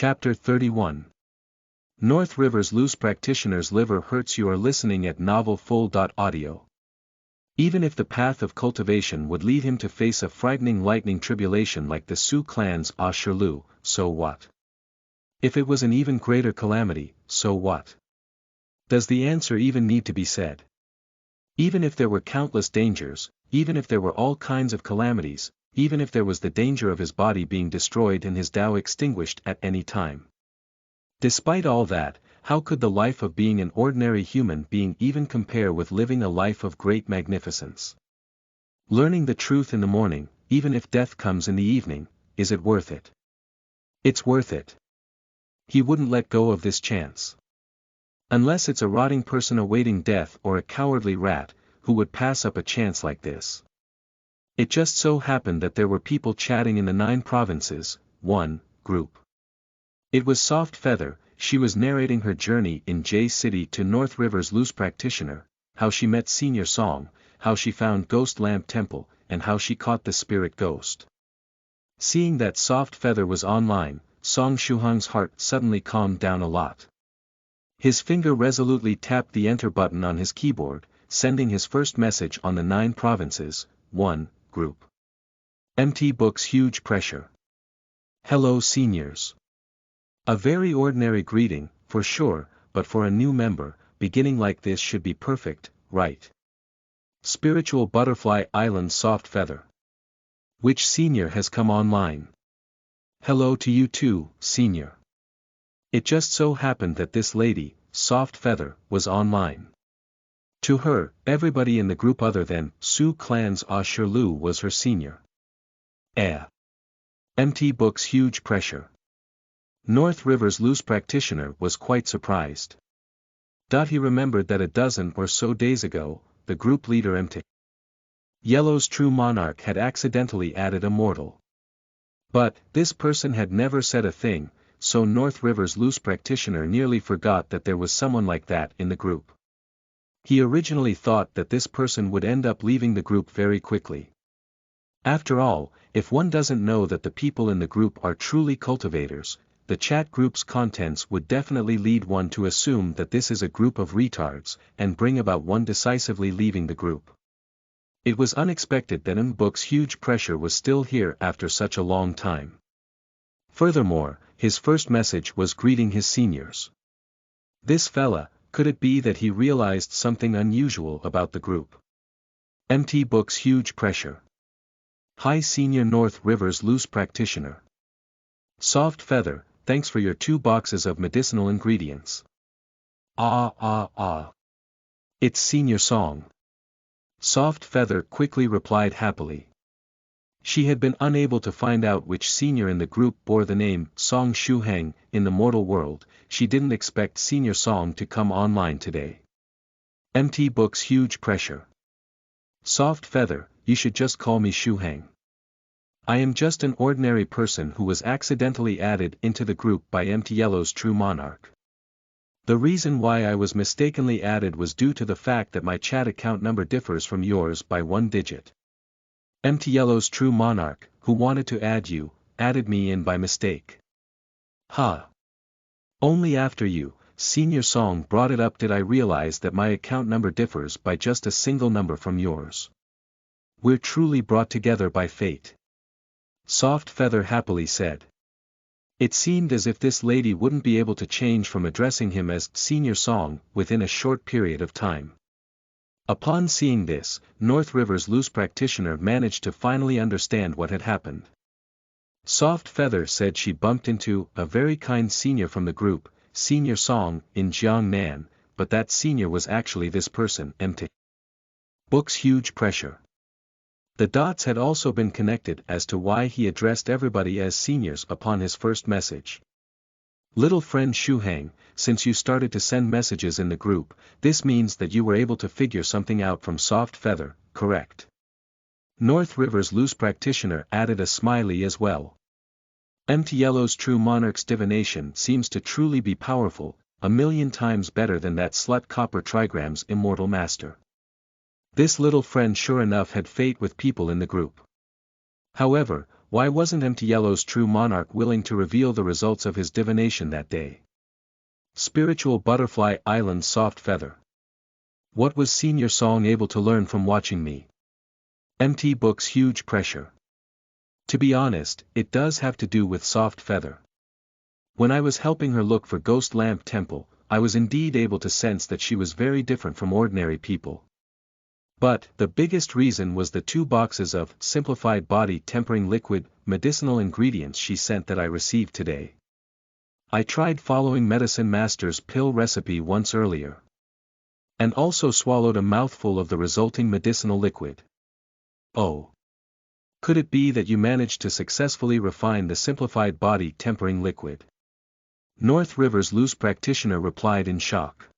Chapter 31. North River's loose practitioner's liver hurts. You are listening at Novel Full. Audio. Even if the path of cultivation would lead him to face a frightening lightning tribulation like the Sioux clan's Asherlu, so what? If it was an even greater calamity, so what? Does the answer even need to be said? Even if there were countless dangers, even if there were all kinds of calamities, even if there was the danger of his body being destroyed and his Tao extinguished at any time. Despite all that, how could the life of being an ordinary human being even compare with living a life of great magnificence? Learning the truth in the morning, even if death comes in the evening, is it worth it? It's worth it. He wouldn't let go of this chance. Unless it's a rotting person awaiting death or a cowardly rat, who would pass up a chance like this? It just so happened that there were people chatting in the 9 provinces, group. It was Soft Feather. She was narrating her journey in J City to North River's loose practitioner, how she met Senior Song, how she found Ghost Lamp Temple, and how she caught the spirit ghost. Seeing that Soft Feather was online, Song Shuhang's heart suddenly calmed down a lot. His finger resolutely tapped the enter button on his keyboard, sending his first message on the 9 provinces, group. MT Books. Huge pressure. Hello seniors. A very ordinary greeting, for sure, but for a new member, beginning like this should be perfect, right? Spiritual Butterfly Island. Soft Feather. Which senior has come online? Hello to you too, senior. It just so happened that this lady, Soft Feather, was online. To her, everybody in the group other than Sioux clan's Asherlu was her senior. MT Books. Huge pressure. North River's loose practitioner was quite surprised. He remembered that a dozen or so days ago, the group leader MT Yellow's true monarch had accidentally added a mortal. But, this person had never said a thing, so North River's loose practitioner nearly forgot that there was someone like that in the group. He originally thought that this person would end up leaving the group very quickly. After all, if one doesn't know that the people in the group are truly cultivators, the chat group's contents would definitely lead one to assume that this is a group of retards, and bring about one decisively leaving the group. It was unexpected that MT Books' huge pressure was still here after such a long time. Furthermore, his first message was greeting his seniors. This fella, could it be that he realized something unusual about the group? MT Books. Huge pressure. Hi senior North River's loose practitioner. Soft Feather, thanks for your 2 boxes of medicinal ingredients. It's Senior Song. Soft Feather quickly replied happily. She had been unable to find out which senior in the group bore the name Song Shuhang. In the mortal world, she didn't expect Senior Song to come online today. MT Books. Huge pressure. Soft Feather, you should just call me Shuhang. I am just an ordinary person who was accidentally added into the group by MT Yellow's true monarch. The reason why I was mistakenly added was due to the fact that my chat account number differs from yours by 1 digit. MT Yellow's true monarch, who wanted to add you, added me in by mistake. Only after you, Senior Song, brought it up did I realize that my account number differs by just a single number from yours. We're truly brought together by fate. Soft Feather happily said. It seemed as if this lady wouldn't be able to change from addressing him as Senior Song within a short period of time. Upon seeing this, North River's loose practitioner managed to finally understand what had happened. Soft Feather said she bumped into a very kind senior from the group, Senior Song, in Jiangnan, but that senior was actually this person. MT Books. Huge pressure. The dots had also been connected as to why he addressed everybody as seniors upon his first message. Little friend Shuhang, since you started to send messages in the group, this means that you were able to figure something out from Soft Feather, correct? North River's loose practitioner added a smiley as well. MT Yellow's true monarch's divination seems to truly be powerful, 1,000,000 times better than that slut Copper Trigram's immortal master. This little friend sure enough had fate with people in the group. However, Why wasn't Empty Yellow's true monarch willing to reveal the results of his divination that day? Spiritual Butterfly Island's soft feather. What was Senior Song able to learn from watching me? MT Book's huge pressure. To be honest, it does have to do with soft feather. When I was helping her look for Ghost Lamp Temple, I was indeed able to sense that she was very different from ordinary people. But, the biggest reason was the 2 boxes of simplified body tempering liquid, medicinal ingredients she sent that I received today. I tried following Medicine Master's pill recipe once earlier. And also swallowed a mouthful of the resulting medicinal liquid. Oh. Could it be that you managed to successfully refine the simplified body tempering liquid? North River's loose practitioner replied in shock.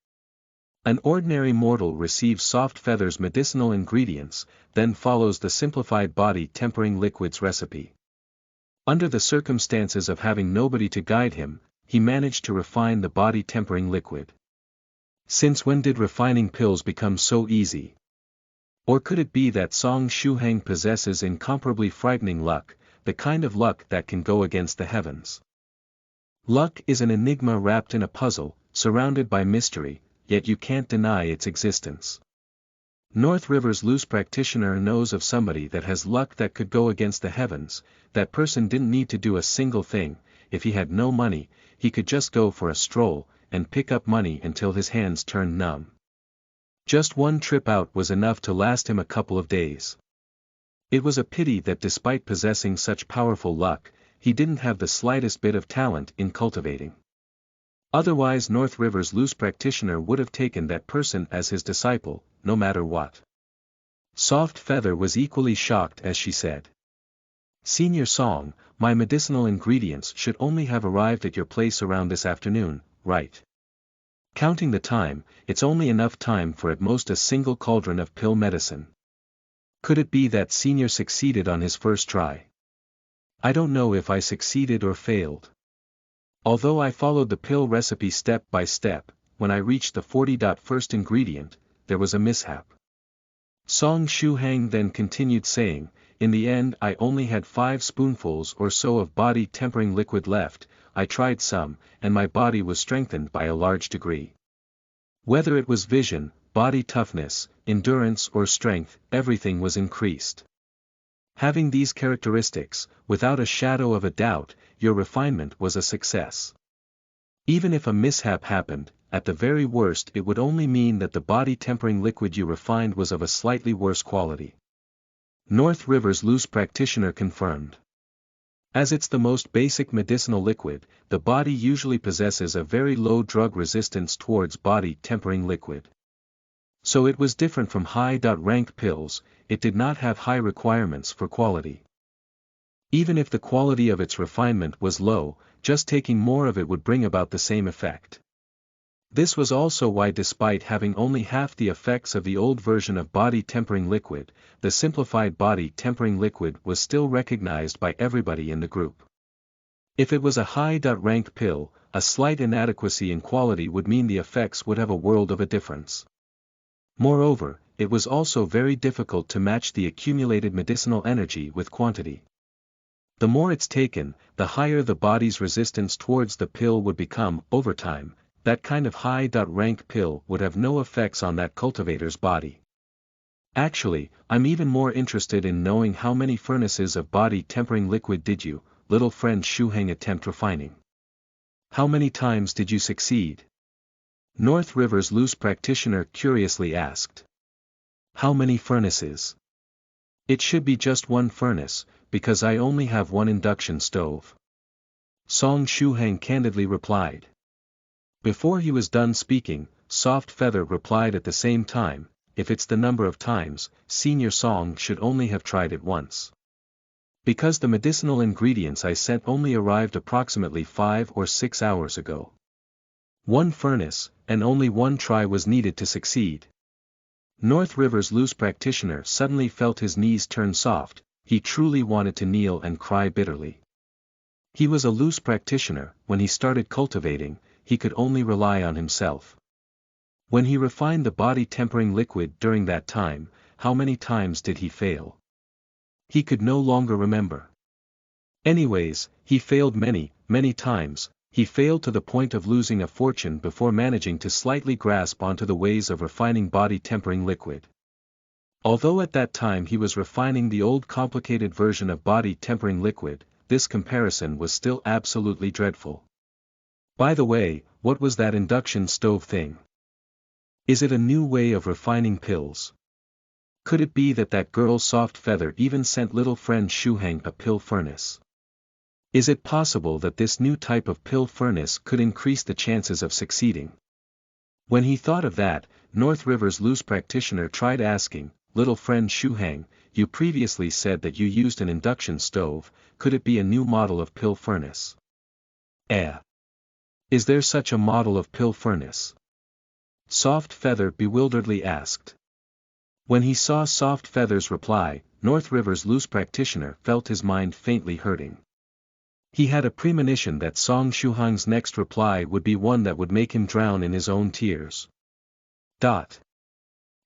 An ordinary mortal receives soft feather's medicinal ingredients, then follows the simplified body tempering liquid's recipe. Under the circumstances of having nobody to guide him, he managed to refine the body tempering liquid. Since when did refining pills become so easy? Or could it be that Song Shuhang possesses incomparably frightening luck, the kind of luck that can go against the heavens? Luck is an enigma wrapped in a puzzle, surrounded by mystery, yet you can't deny its existence. North River's loose practitioner knows of somebody that has luck that could go against the heavens. That person didn't need to do a single thing. If he had no money, he could just go for a stroll, and pick up money until his hands turned numb. Just one trip out was enough to last him a couple of days. It was a pity that despite possessing such powerful luck, he didn't have the slightest bit of talent in cultivating. Otherwise North River's loose practitioner would have taken that person as his disciple, no matter what. Soft Feather was equally shocked as she said. Senior Song, my medicinal ingredients should only have arrived at your place around this afternoon, right? Counting the time, it's only enough time for at most a single cauldron of pill medicine. Could it be that Senior succeeded on his first try? I don't know if I succeeded or failed. Although I followed the pill recipe step by step, when I reached the 40th ingredient, there was a mishap. Song Shuhang then continued saying, in the end I only had 5 spoonfuls or so of body tempering liquid left. I tried some, and my body was strengthened by a large degree. Whether it was vision, body toughness, endurance or strength, everything was increased. Having these characteristics, without a shadow of a doubt, your refinement was a success. Even if a mishap happened, at the very worst it would only mean that the body tempering liquid you refined was of a slightly worse quality. North River's loose practitioner confirmed. As it's the most basic medicinal liquid, the body usually possesses a very low drug resistance towards body tempering liquid. So it was different from high-rank pills, it did not have high requirements for quality. Even if the quality of its refinement was low, just taking more of it would bring about the same effect. This was also why despite having only half the effects of the old version of body tempering liquid, the simplified body tempering liquid was still recognized by everybody in the group. If it was a high-rank pill, a slight inadequacy in quality would mean the effects would have a world of a difference. Moreover, it was also very difficult to match the accumulated medicinal energy with quantity. The more it's taken, the higher the body's resistance towards the pill would become. Over time, that kind of high-rank pill would have no effects on that cultivator's body. Actually, I'm even more interested in knowing how many furnaces of body tempering liquid did you, little friend Shuheng, attempt refining? How many times did you succeed? North River's loose practitioner curiously asked. How many furnaces? It should be just one furnace, because I only have one induction stove. Song Shuheng candidly replied. Before he was done speaking, Soft Feather replied at the same time, if it's the number of times, Senior Song should only have tried it once. Because the medicinal ingredients I sent only arrived approximately 5 or 6 hours ago. One furnace, and only one try was needed to succeed. North River's loose practitioner suddenly felt his knees turn soft. He truly wanted to kneel and cry bitterly. He was a loose practitioner. When he started cultivating, he could only rely on himself. When he refined the body tempering liquid during that time, how many times did he fail? He could no longer remember. Anyways, he failed many, many times. He failed to the point of losing a fortune before managing to slightly grasp onto the ways of refining body tempering liquid. Although at that time he was refining the old complicated version of body tempering liquid, this comparison was still absolutely dreadful. By the way, what was that induction stove thing? Is it a new way of refining pills? Could it be that that girl's soft feather even sent little friend Shuhang a pill furnace? Is it possible that this new type of pill furnace could increase the chances of succeeding? When he thought of that, North River's loose practitioner tried asking, little friend Shuhang, you previously said that you used an induction stove, could it be a new model of pill furnace? Is there such a model of pill furnace? Soft Feather bewilderedly asked. When he saw Soft Feather's reply, North River's loose practitioner felt his mind faintly hurting. He had a premonition that Song Shuhang's next reply would be one that would make him drown in his own tears.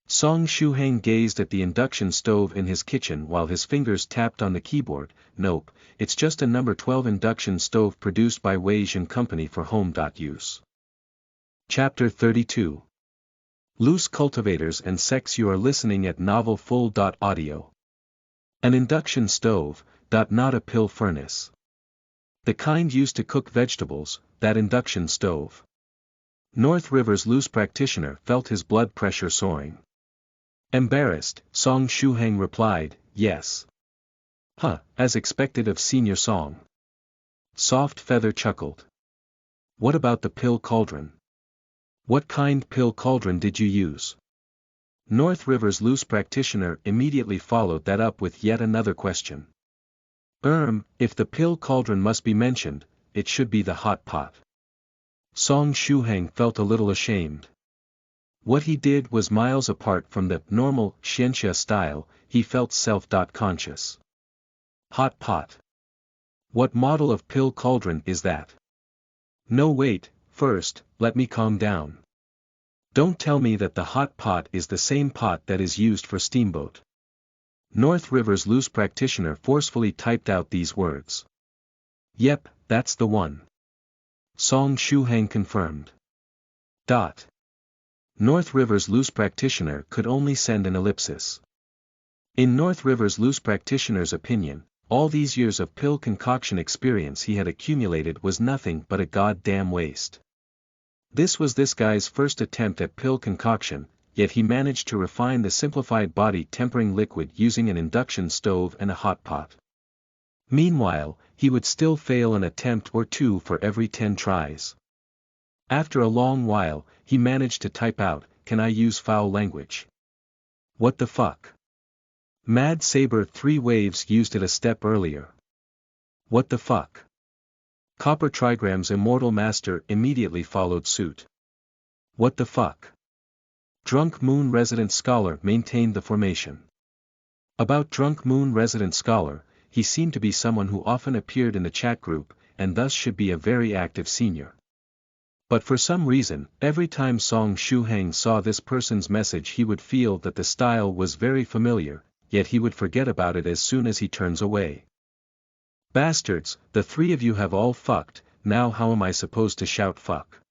Song Shuhang gazed at the induction stove in his kitchen while his fingers tapped on the keyboard. Nope, it's just a number 12 induction stove produced by Wei Jin Company for home use. Chapter 32. Loose Cultivators and Sex. You are listening at novelfull.audio. An induction stove, not a pill furnace. The kind used to cook vegetables, that induction stove. North River's loose practitioner felt his blood pressure soaring. Embarrassed, Song Shuhang replied, yes. As expected of Senior Song. Soft Feather chuckled. What about the pill cauldron? What kind pill cauldron did you use? North River's loose practitioner immediately followed that up with yet another question. If the pill cauldron must be mentioned, it should be the hot pot. Song Shuhang felt a little ashamed. What he did was miles apart from the normal Xianxia style. He felt self-conscious. Hot pot. What model of pill cauldron is that? No, wait, first, let me calm down. Don't tell me that the hot pot is the same pot that is used for steamboat. North River's loose practitioner forcefully typed out these words. Yep, that's the one. Song Shuhang confirmed. North River's loose practitioner could only send an ellipsis. In North River's loose practitioner's opinion, all these years of pill concoction experience he had accumulated was nothing but a goddamn waste. This was this guy's first attempt at pill concoction, yet he managed to refine the simplified body tempering liquid using an induction stove and a hot pot. Meanwhile, he would still fail an attempt or two for every 10 tries. After a long while, he managed to type out, can I use foul language? What the fuck? Mad Saber 3 Waves used it a step earlier. What the fuck? Copper Trigram's Immortal Master immediately followed suit. What the fuck? Drunk Moon Resident Scholar maintained the formation. About Drunk Moon Resident Scholar, he seemed to be someone who often appeared in the chat group, and thus should be a very active senior. But for some reason, every time Song Shuhang saw this person's message he would feel that the style was very familiar, yet he would forget about it as soon as he turns away. Bastards, the 3 of you have all fucked, now how am I supposed to shout fuck?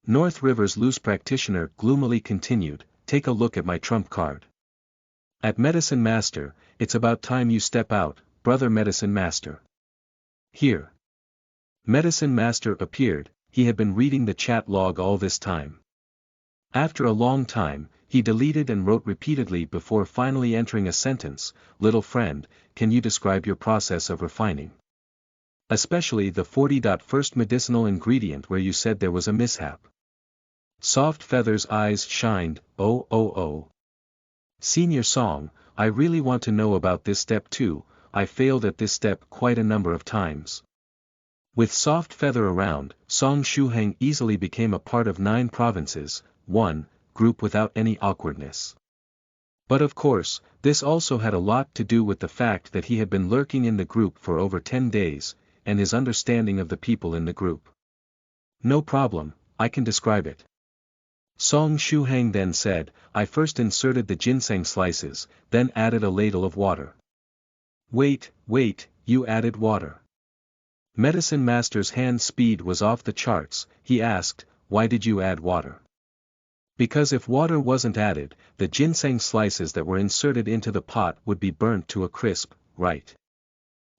North River's loose practitioner gloomily continued, take a look at my trump card. At Medicine Master, it's about time you step out, brother Medicine Master. Here. Medicine Master appeared. He had been reading the chat log all this time. After a long time, he deleted and wrote repeatedly before finally entering a sentence, little friend, can you describe your process of refining? Especially the 40-first medicinal ingredient where you said there was a mishap. Soft Feather's eyes shined, oh. Senior Song, I really want to know about this step too, I failed at this step quite a number of times. With Soft Feather around, Song Shuhang easily became a part of 9 provinces, 1 group without any awkwardness. But of course, this also had a lot to do with the fact that he had been lurking in the group for over 10 days, and his understanding of the people in the group. No problem, I can describe it. Song Shuhang then said, I first inserted the ginseng slices, then added a ladle of water. Wait, you added water. Medicine Master's hand speed was off the charts. He asked, why did you add water? Because if water wasn't added, the ginseng slices that were inserted into the pot would be burnt to a crisp, right?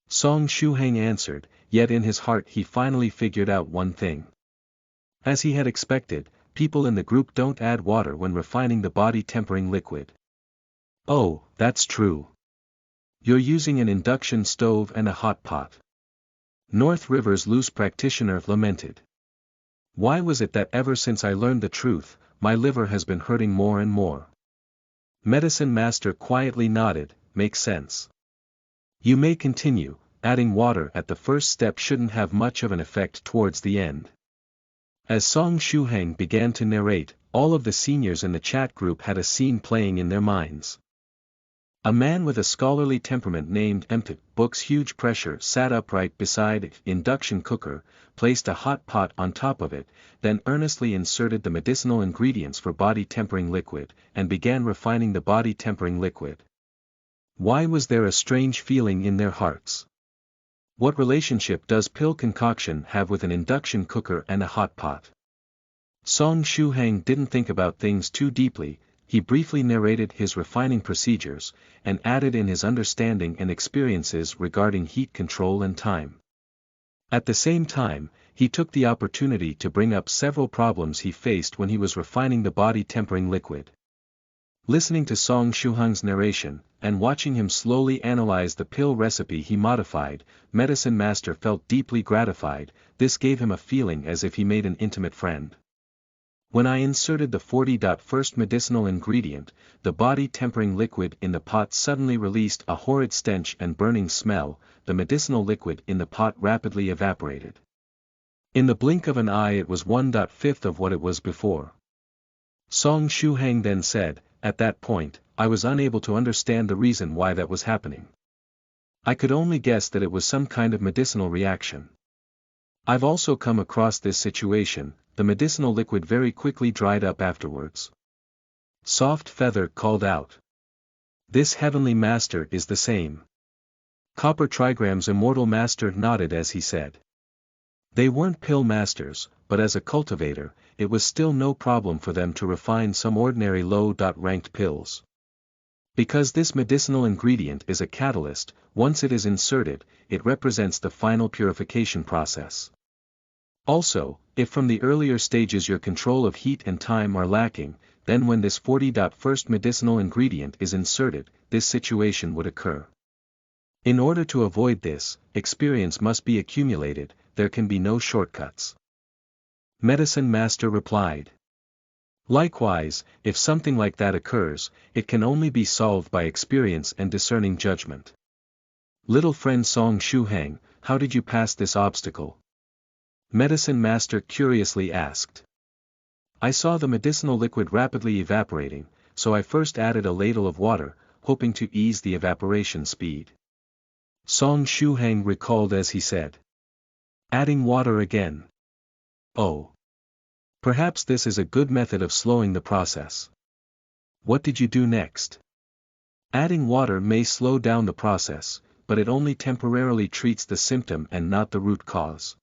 Song Shuheng answered, yet in his heart he finally figured out one thing. As he had expected, people in the group don't add water when refining the body tempering liquid. Oh, that's true. You're using an induction stove and a hot pot. North River's loose practitioner lamented. Why was it that ever since I learned the truth, my liver has been hurting more and more? Medicine Master quietly nodded, makes sense. You may continue, adding water at the first step shouldn't have much of an effect towards the end. As Song Shuheng began to narrate, all of the seniors in the chat group had a scene playing in their minds. A man with a scholarly temperament named Mt. Book's huge pressure sat upright beside an induction cooker, placed a hot pot on top of it, then earnestly inserted the medicinal ingredients for body tempering liquid, and began refining the body tempering liquid. Why was there a strange feeling in their hearts? What relationship does pill concoction have with an induction cooker and a hot pot? Song Shuheng didn't think about things too deeply. He briefly narrated his refining procedures, and added in his understanding and experiences regarding heat control and time. At the same time, he took the opportunity to bring up several problems he faced when he was refining the body tempering liquid. Listening to Song Shuheng's narration, and watching him slowly analyze the pill recipe he modified, Medicine Master felt deeply gratified. This gave him a feeling as if he made an intimate friend. When I inserted the 40.1st medicinal ingredient, the body tempering liquid in the pot suddenly released a horrid stench and burning smell. The medicinal liquid in the pot rapidly evaporated. In the blink of an eye it was 1/5 of what it was before. Song Shuheng then said, at that point, I was unable to understand the reason why that was happening. I could only guess that it was some kind of medicinal reaction. I've also come across this situation. The medicinal liquid very quickly dried up afterwards. Soft Feather called out. This heavenly master is the same. Copper Trigram's immortal master nodded as he said. They weren't pill masters, but as a cultivator, it was still no problem for them to refine some ordinary low-ranked pills. Because this medicinal ingredient is a catalyst, once it is inserted, it represents the final purification process. Also, if from the earlier stages your control of heat and time are lacking, then when this 40.1st medicinal ingredient is inserted, this situation would occur. In order to avoid this, experience must be accumulated, there can be no shortcuts. Medicine Master replied. Likewise, if something like that occurs, it can only be solved by experience and discerning judgment. Little friend Song Shuheng, how did you pass this obstacle? Medicine Master curiously asked. I saw the medicinal liquid rapidly evaporating, so I first added a ladle of water, hoping to ease the evaporation speed. Song Shuheng recalled as he said. Adding water again. Oh. Perhaps this is a good method of slowing the process. What did you do next? Adding water may slow down the process, but it only temporarily treats the symptom and not the root cause.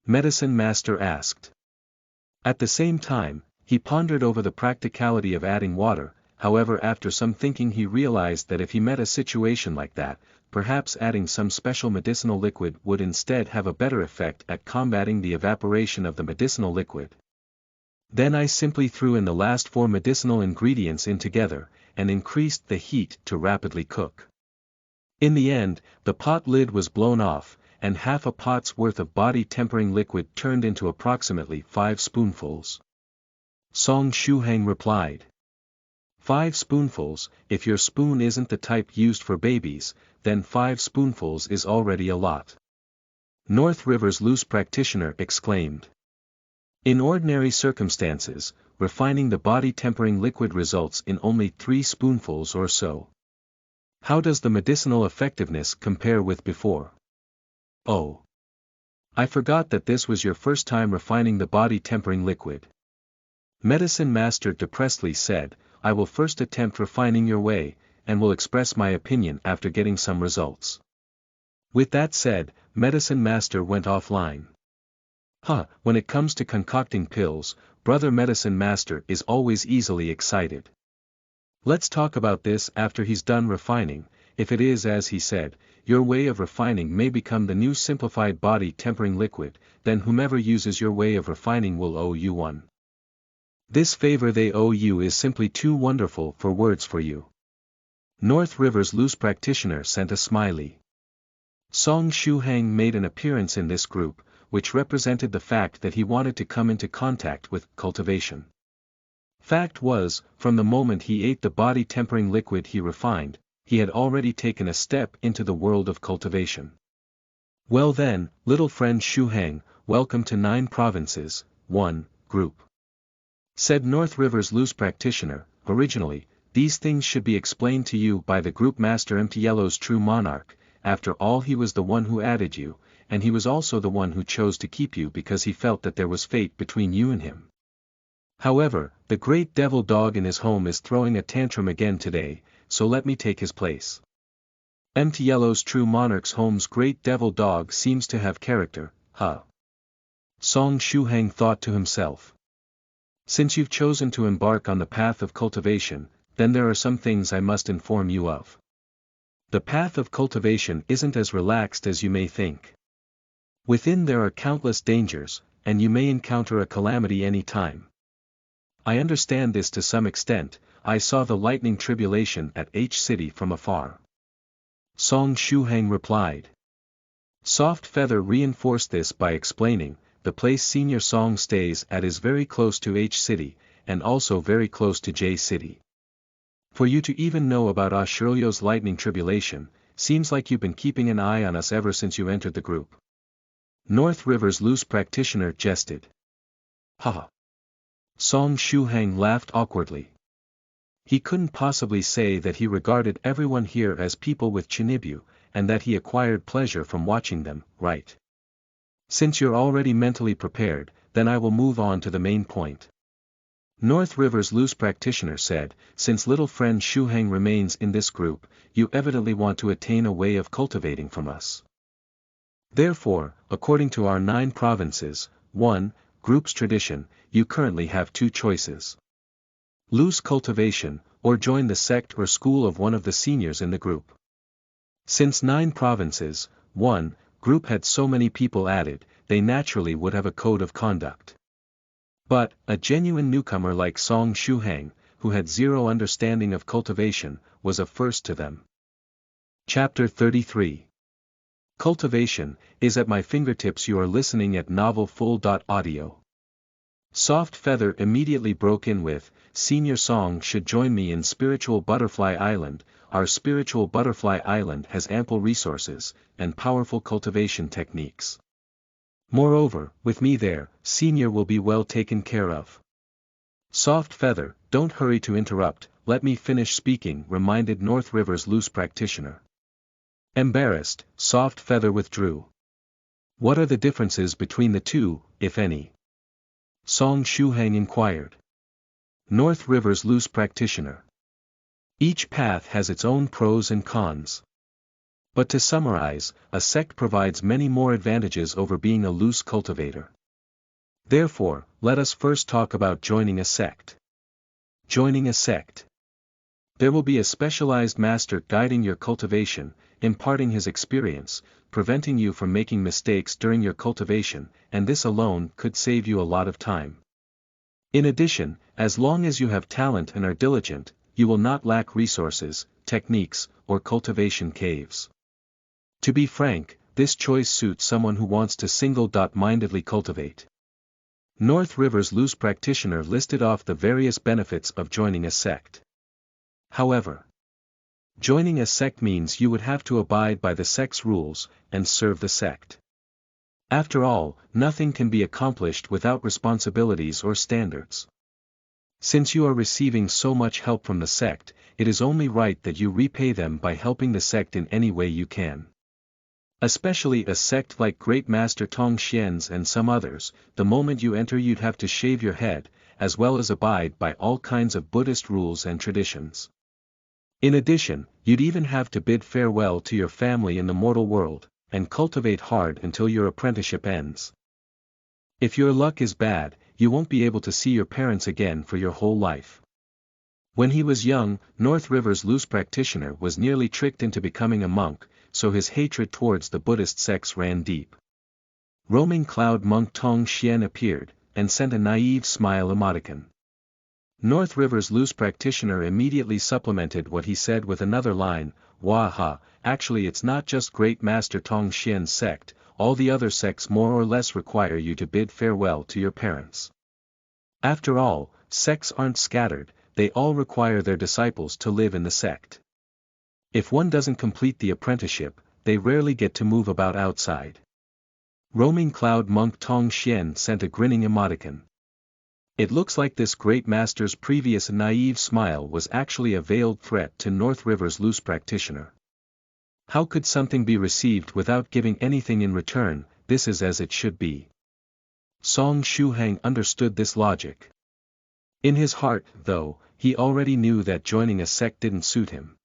Medicine Master asked. At the same time, he pondered over the practicality of adding water. However, after some thinking he realized that if he met a situation like that, perhaps adding some special medicinal liquid would instead have a better effect at combating the evaporation of the medicinal liquid. Then I simply threw in the last 4 medicinal ingredients in together, and increased the heat to rapidly cook. In the end, the pot lid was blown off, and half a pot's worth of body tempering liquid turned into approximately 5 spoonfuls. Song Shuheng replied. 5 spoonfuls, if your spoon isn't the type used for babies, then 5 spoonfuls is already a lot. North River's loose practitioner exclaimed. In ordinary circumstances, refining the body tempering liquid results in only 3 spoonfuls or so. How does the medicinal effectiveness compare with before? Oh. I forgot that this was your first time refining the body tempering liquid. Medicine Master depressedly said, I will first attempt refining your way, and will express my opinion after getting some results. With that said, Medicine Master went offline. When it comes to concocting pills, Brother Medicine Master is always easily excited. Let's talk about this after he's done refining. If it is as he said, your way of refining may become the new simplified body tempering liquid, then whomever uses your way of refining will owe you one. This favor they owe you is simply too wonderful for words for you. North River's loose practitioner sent a smiley. Song Shuhang made an appearance in this group, which represented the fact that he wanted to come into contact with cultivation. Fact was, from the moment he ate the body tempering liquid he refined, he had already taken a step into the world of cultivation. Well then, little friend Shuhang, welcome to 9 provinces, 1, group. Said North River's loose practitioner, originally, these things should be explained to you by the group master Empty Yellow's true monarch. After all, he was the one who added you, and he was also the one who chose to keep you because he felt that there was fate between you and him. However, the great devil dog in his home is throwing a tantrum again today, so let me take his place. Empty Yellow's true monarch's home's great devil dog seems to have character, Song Shuhang thought to himself. Since you've chosen to embark on the path of cultivation, then there are some things I must inform you of. The path of cultivation isn't as relaxed as you may think. Within there are countless dangers, and you may encounter a calamity any time. I understand this to some extent. I saw the lightning tribulation at H City from afar. Song Shuhang replied. Soft Feather reinforced this by explaining, the place Senior Song stays at is very close to H City, and also very close to J City. For you to even know about Ashiryo's lightning tribulation, seems like you've been keeping an eye on us ever since you entered the group. North River's loose practitioner jested. Song Shuhang laughed awkwardly. He couldn't possibly say that he regarded everyone here as people with Chinibu, and that he acquired pleasure from watching them, right? Since you're already mentally prepared, then I will move on to the main point. North River's loose practitioner said, since little friend Shuhang remains in this group, you evidently want to attain a way of cultivating from us. Therefore, according to our 9 provinces, 1, group's tradition, you currently have 2 choices. Loose cultivation, or join the sect or school of one of the seniors in the group. Since 9 provinces, 1, group had so many people added, they naturally would have a code of conduct. But, a genuine newcomer like Song Shuhang, who had zero understanding of cultivation, was a first to them. Chapter 33. Cultivation, is at my fingertips. You are listening at novelfull.audio. Soft Feather immediately broke in with, Senior Song should join me in Spiritual Butterfly Island. Our Spiritual Butterfly Island has ample resources, and powerful cultivation techniques. Moreover, with me there, Senior will be well taken care of. Soft Feather, don't hurry to interrupt, let me finish speaking, reminded North River's loose practitioner. Embarrassed, Soft Feather withdrew. What are the differences between the two, if any? Song Shuhang inquired. North River's loose practitioner. Each path has its own pros and cons. But to summarize, a sect provides many more advantages over being a loose cultivator. Therefore, let us first talk about joining a sect. Joining a sect. There will be a specialized master guiding your cultivation, imparting his experience, preventing you from making mistakes during your cultivation, and this alone could save you a lot of time. In addition, as long as you have talent and are diligent, you will not lack resources, techniques, or cultivation caves. To be frank, this choice suits someone who wants to single-mindedly cultivate. North River's loose practitioner listed off the various benefits of joining a sect. However, joining a sect means you would have to abide by the sect's rules, and serve the sect. After all, nothing can be accomplished without responsibilities or standards. Since you are receiving so much help from the sect, it is only right that you repay them by helping the sect in any way you can. Especially a sect like Great Master Tong Xian's and some others, the moment you enter you'd have to shave your head, as well as abide by all kinds of Buddhist rules and traditions. In addition, you'd even have to bid farewell to your family in the mortal world, and cultivate hard until your apprenticeship ends. If your luck is bad, you won't be able to see your parents again for your whole life. When he was young, North River's loose practitioner was nearly tricked into becoming a monk, so his hatred towards the Buddhist sects ran deep. Roaming cloud monk Tong Xian appeared, and sent a naive smile emoticon. North River's loose practitioner immediately supplemented what he said with another line, "Wah ha, actually it's not just Great Master Tong Xian's sect, all the other sects more or less require you to bid farewell to your parents. After all, sects aren't scattered, they all require their disciples to live in the sect. If one doesn't complete the apprenticeship, they rarely get to move about outside." Roaming cloud monk Tong Xian sent a grinning emoticon. It looks like this great master's previous naive smile was actually a veiled threat to North River's loose practitioner. How could something be received without giving anything in return? This is as it should be. Song Shuhang understood this logic. In his heart, though, he already knew that joining a sect didn't suit him.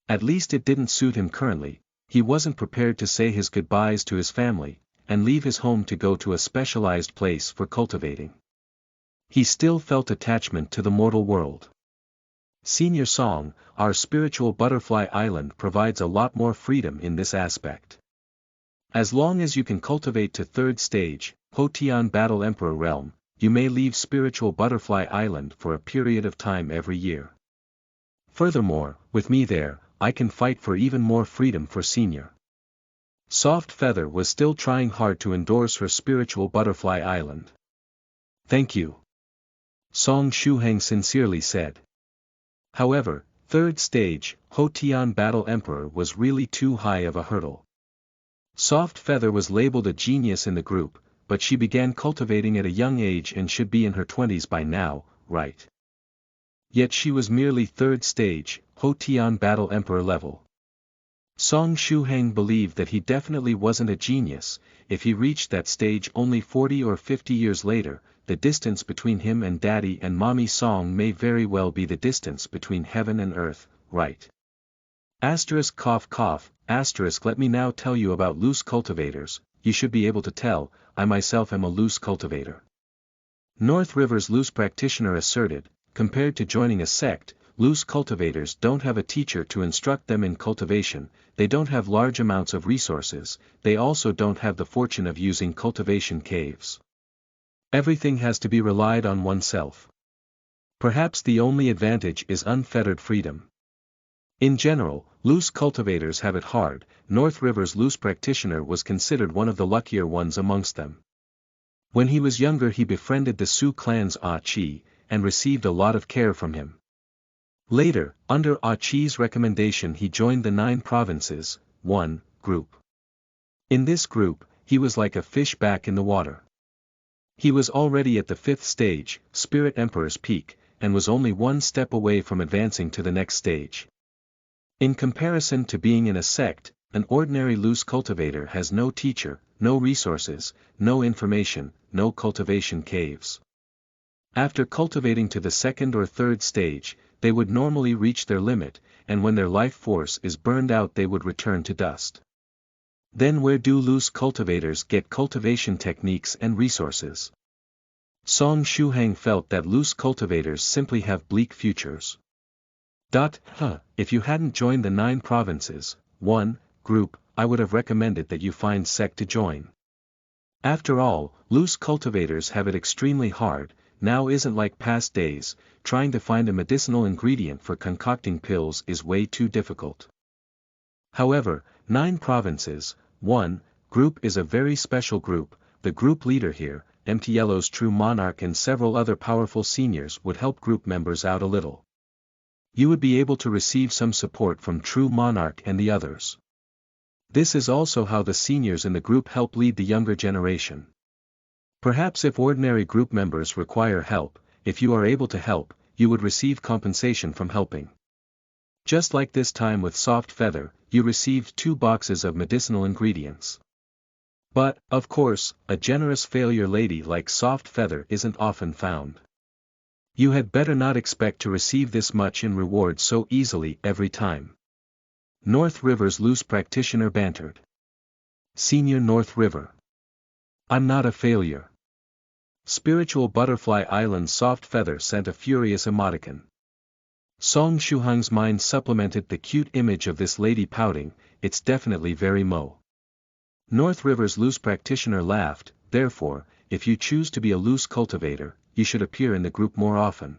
At least it didn't suit him currently. He wasn't prepared to say his goodbyes to his family, and leave his home to go to a specialized place for cultivating. He still felt attachment to the mortal world. Senior Song, our spiritual butterfly island provides a lot more freedom in this aspect. As long as you can cultivate to 3rd stage, Hotian Battle Emperor realm, you may leave spiritual butterfly island for a period of time every year. Furthermore, with me there, I can fight for even more freedom for Senior. Soft Feather was still trying hard to endorse her spiritual butterfly island. Thank you. Song Shuhang sincerely said. However, 3rd stage, Hotian Battle Emperor was really too high of a hurdle. Soft Feather was labeled a genius in the group, but she began cultivating at a young age and should be in her 20s by now, right? Yet she was merely 3rd stage, Hotian Battle Emperor level. Song Shuhang believed that he definitely wasn't a genius. If he reached that stage only 40 or 50 years later, the distance between him and Daddy and Mommy Song may very well be the distance between heaven and earth, right? Asterisk cough cough, asterisk let me now tell you about loose cultivators. You should be able to tell, I myself am a loose cultivator. North River's loose practitioner asserted, compared to joining a sect, loose cultivators don't have a teacher to instruct them in cultivation, they don't have large amounts of resources, they also don't have the fortune of using cultivation caves. Everything has to be relied on oneself. Perhaps the only advantage is unfettered freedom. In general, loose cultivators have it hard. North River's loose practitioner was considered one of the luckier ones amongst them. When he was younger he befriended the Sioux clan's Ah Chi, and received a lot of care from him. Later, under Ah Chi's recommendation he joined the 9 Provinces, 1, group. In this group, he was like a fish back in the water. He was already at the 5th stage, Spirit Emperor's peak, and was only one step away from advancing to the next stage. In comparison to being in a sect, an ordinary loose cultivator has no teacher, no resources, no information, no cultivation caves. After cultivating to the 2nd or 3rd stage, they would normally reach their limit, and when their life force is burned out they would return to dust. Then where do loose cultivators get cultivation techniques and resources? Song Shuhang felt that loose cultivators simply have bleak futures. If you hadn't joined the 9 Provinces, 1, group, I would have recommended that you find sect to join. After all, loose cultivators have it extremely hard. Now isn't like past days, trying to find a medicinal ingredient for concocting pills is way too difficult. However, 9 Provinces, 1, group is a very special group. The group leader here, Mt. Yellow's true monarch and several other powerful seniors would help group members out a little. You would be able to receive some support from true monarch and the others. This is also how the seniors in the group help lead the younger generation. Perhaps if ordinary group members require help, if you are able to help, you would receive compensation from helping. Just like this time with Soft Feather, you received 2 boxes of medicinal ingredients. But, of course, a generous failure lady like Soft Feather isn't often found. You had better not expect to receive this much in reward so easily every time. North River's loose practitioner bantered. Senior North River. I'm not a failure. Spiritual Butterfly Island Soft Feather sent a furious emoticon. Song Shuhang's mind supplemented the cute image of this lady pouting, it's definitely very mo. North River's loose practitioner laughed, therefore, if you choose to be a loose cultivator, you should appear in the group more often.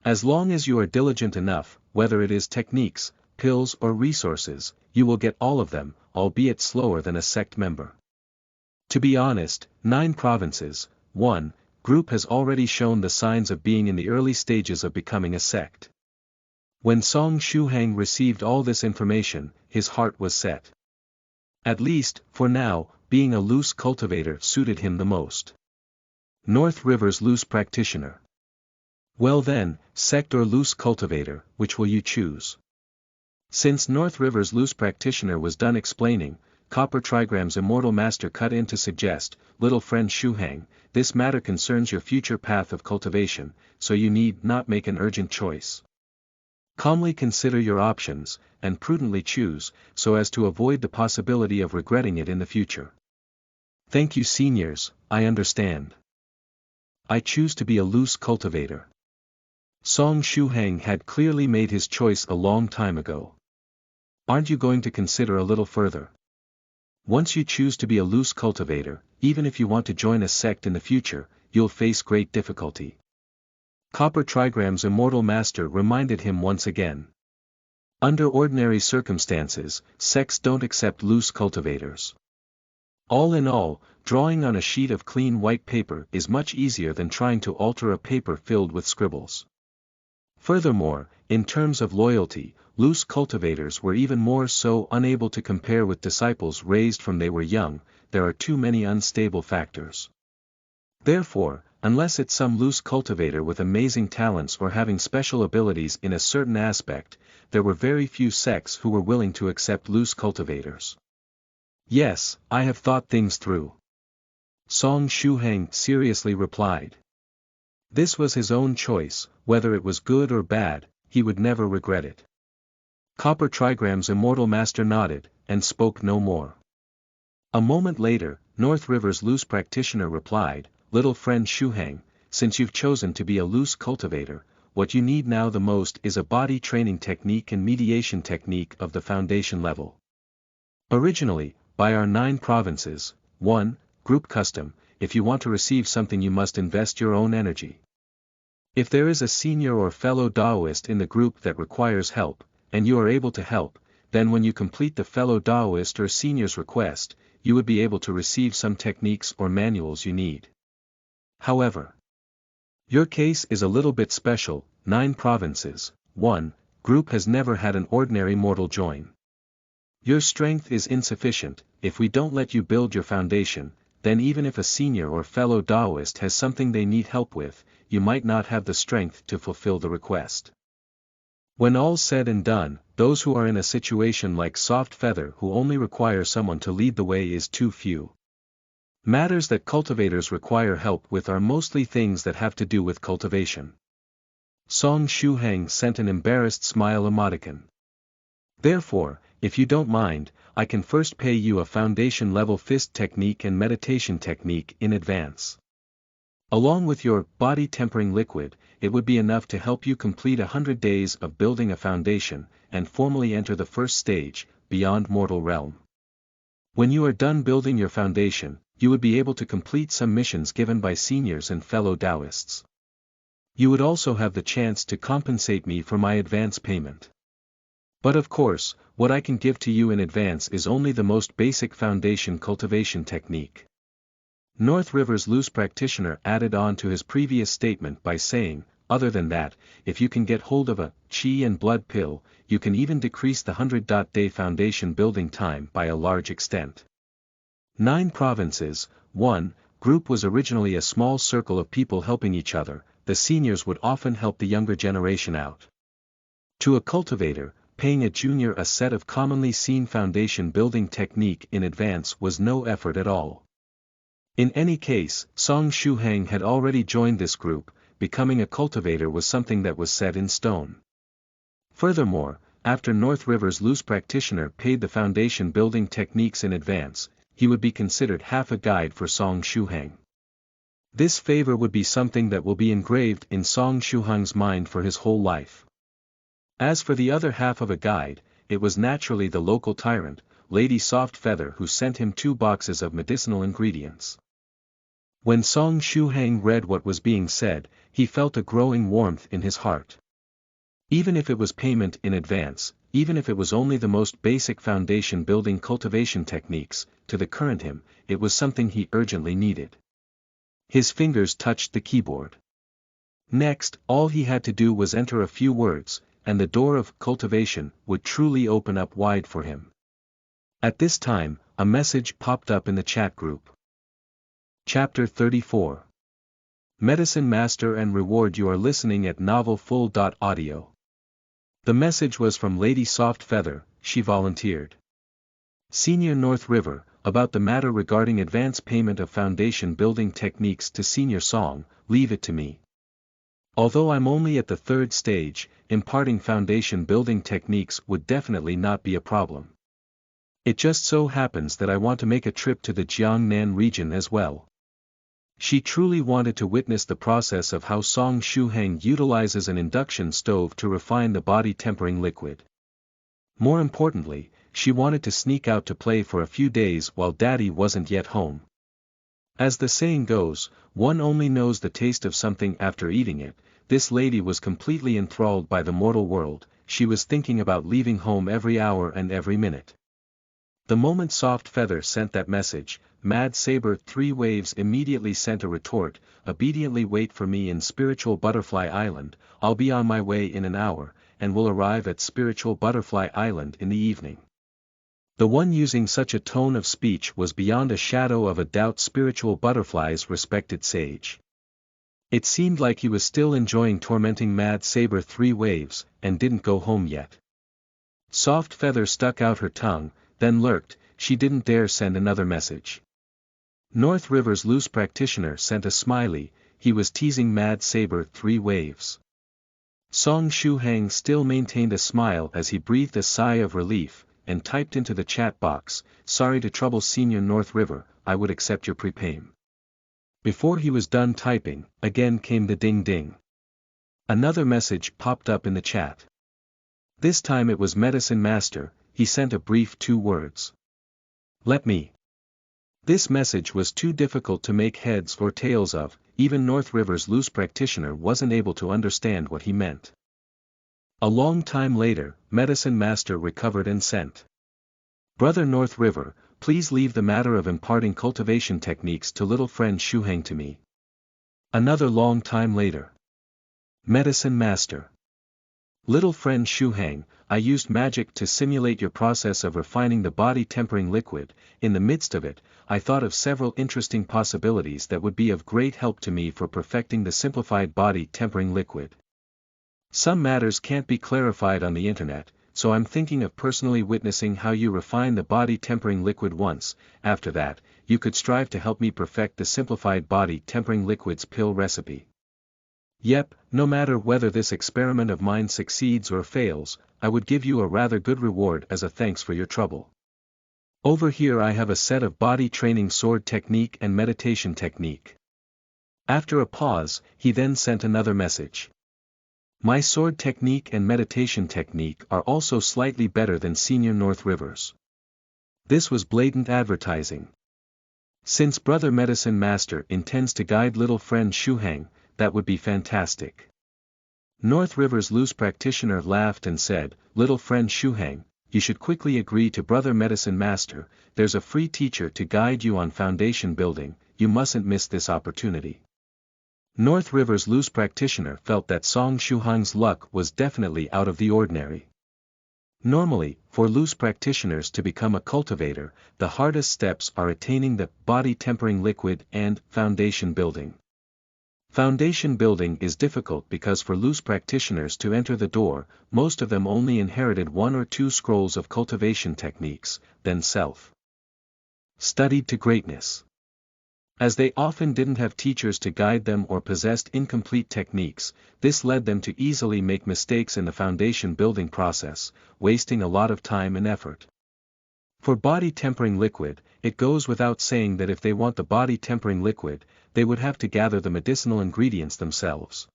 As long as you are diligent enough, whether it is techniques, pills or resources, you will get all of them, albeit slower than a sect member. To be honest, 9 provinces, 1, group has already shown the signs of being in the early stages of becoming a sect. When Song Shuhang received all this information, his heart was set. At least, for now, being a loose cultivator suited him the most. North River's loose practitioner. Well then, sect or loose cultivator, which will you choose? Since North River's loose practitioner was done explaining, Copper Trigram's immortal master cut in to suggest, little friend Shuhang, this matter concerns your future path of cultivation, so you need not make an urgent choice. Calmly consider your options, and prudently choose, so as to avoid the possibility of regretting it in the future. Thank you seniors, I understand. I choose to be a loose cultivator. Song Shuhang had clearly made his choice a long time ago. Aren't you going to consider a little further? Once you choose to be a loose cultivator, even if you want to join a sect in the future, you'll face great difficulty. Copper Trigram's immortal master reminded him once again. Under ordinary circumstances, sects don't accept loose cultivators. All in all, drawing on a sheet of clean white paper is much easier than trying to alter a paper filled with scribbles. Furthermore, in terms of loyalty, loose cultivators were even more so unable to compare with disciples raised from they were young, there are too many unstable factors. Therefore, unless it's some loose cultivator with amazing talents or having special abilities in a certain aspect, there were very few sects who were willing to accept loose cultivators. Yes, I have thought things through. Song Shuhang seriously replied. This was his own choice, whether it was good or bad, he would never regret it. Copper Trigram's immortal master nodded, and spoke no more. A moment later, North River's loose practitioner replied, little friend Shuhang, since you've chosen to be a loose cultivator, what you need now the most is a body training technique and mediation technique of the foundation level. Originally, by our 9 provinces, 1, group custom, if you want to receive something you must invest your own energy. If there is a senior or fellow Daoist in the group that requires help, and you are able to help, then when you complete the fellow Daoist or senior's request, you would be able to receive some techniques or manuals you need. However, your case is a little bit special, 9 provinces, 1, group has never had an ordinary mortal join. Your strength is insufficient, if we don't let you build your foundation, then even if a senior or fellow Daoist has something they need help with, you might not have the strength to fulfill the request. When all's said and done, those who are in a situation like Soft Feather who only require someone to lead the way is too few. Matters that cultivators require help with are mostly things that have to do with cultivation. Song Shuhang sent an embarrassed smile emoticon. Therefore, if you don't mind, I can first pay you a foundation level fist technique and meditation technique in advance. Along with your body tempering liquid, it would be enough to help you complete 100 days of building a foundation, and formally enter the first stage, beyond mortal realm. When you are done building your foundation, you would be able to complete some missions given by seniors and fellow Taoists. You would also have the chance to compensate me for my advance payment. But of course, what I can give to you in advance is only the most basic foundation cultivation technique. North River's loose practitioner added on to his previous statement by saying, other than that, if you can get hold of a qi and blood pill, you can even decrease the 100-day foundation building time by a large extent. 9 provinces, 1, group was originally a small circle of people helping each other, the seniors would often help the younger generation out. To a cultivator, paying a junior a set of commonly seen foundation building technique in advance was no effort at all. In any case, Song Shuhang had already joined this group, becoming a cultivator was something that was set in stone. Furthermore, after North River's loose practitioner paid the foundation building techniques in advance, he would be considered half a guide for Song Shuheng. This favor would be something that will be engraved in Song Shuheng's mind for his whole life. As for the other half of a guide, it was naturally the local tyrant, Lady Soft Feather, who sent him 2 boxes of medicinal ingredients. When Song Shuheng read what was being said, he felt a growing warmth in his heart. Even if it was payment in advance, even if it was only the most basic foundation building cultivation techniques, to the current him, it was something he urgently needed. His fingers touched the keyboard. Next, all he had to do was enter a few words, and the door of cultivation would truly open up wide for him. At this time, a message popped up in the chat group. Chapter 34. Medicine Master and Reward. You are listening at novelfull.audio. The message was from Lady Soft Feather. She volunteered. Senior North River, about the matter regarding advance payment of foundation building techniques to Senior Song, leave it to me. Although I'm only at the 3rd stage, imparting foundation building techniques would definitely not be a problem. It just so happens that I want to make a trip to the Jiangnan region as well. She truly wanted to witness the process of how Song Shuheng utilizes an induction stove to refine the body tempering liquid. More importantly, she wanted to sneak out to play for a few days while Daddy wasn't yet home. As the saying goes, one only knows the taste of something after eating it. This lady was completely enthralled by the mortal world. She was thinking about leaving home every hour and every minute. The moment Soft Feather sent that message, Mad Saber 3 Waves immediately sent a retort, obediently wait for me in Spiritual Butterfly Island, I'll be on my way in an hour, and will arrive at Spiritual Butterfly Island in the evening. The one using such a tone of speech was beyond a shadow of a doubt Spiritual Butterfly's respected sage. It seemed like he was still enjoying tormenting Mad Saber 3 Waves, and didn't go home yet. Soft Feather stuck out her tongue, then lurked. She didn't dare send another message. North River's loose practitioner sent a smiley. He was teasing Mad Saber 3 Waves. Song Shuheng still maintained a smile as he breathed a sigh of relief, and typed into the chat box, sorry to trouble Senior North River, I would accept your prepayment. Before he was done typing, again came the ding-ding. Another message popped up in the chat. This time it was Medicine Master. He sent a brief 2 words. Let me. This message was too difficult to make heads or tails of. Even North River's loose practitioner wasn't able to understand what he meant. A long time later, Medicine Master recovered and sent. Brother North River, please leave the matter of imparting cultivation techniques to little friend Shuheng to me. Another long time later. Medicine Master. Little friend Shuheng, I used magic to simulate your process of refining the body tempering liquid. In the midst of it, I thought of several interesting possibilities that would be of great help to me for perfecting the simplified body tempering liquid. Some matters can't be clarified on the internet, so I'm thinking of personally witnessing how you refine the body tempering liquid once. After that, you could strive to help me perfect the simplified body tempering liquids pill recipe. Yep, no matter whether this experiment of mine succeeds or fails, I would give you a rather good reward as a thanks for your trouble. Over here I have a set of body training sword technique and meditation technique. After a pause, he then sent another message. My sword technique and meditation technique are also slightly better than Senior North River's. This was blatant advertising. Since Brother Medicine Master intends to guide little friend Shuheng, that would be fantastic. North River's loose practitioner laughed and said, little friend Shuheng, you should quickly agree to Brother Medicine Master. There's a free teacher to guide you on foundation building. You mustn't miss this opportunity. North River's loose practitioner felt that Song Shuheng's luck was definitely out of the ordinary. Normally, for loose practitioners to become a cultivator, the hardest steps are attaining the body tempering liquid and foundation building. Foundation building is difficult because for loose practitioners to enter the door, most of them only inherited 1 or 2 scrolls of cultivation techniques, then self-studied to greatness. As they often didn't have teachers to guide them or possessed incomplete techniques, this led them to easily make mistakes in the foundation building process, wasting a lot of time and effort. For body tempering liquid, it goes without saying that if they want the body tempering liquid, they would have to gather the medicinal ingredients themselves.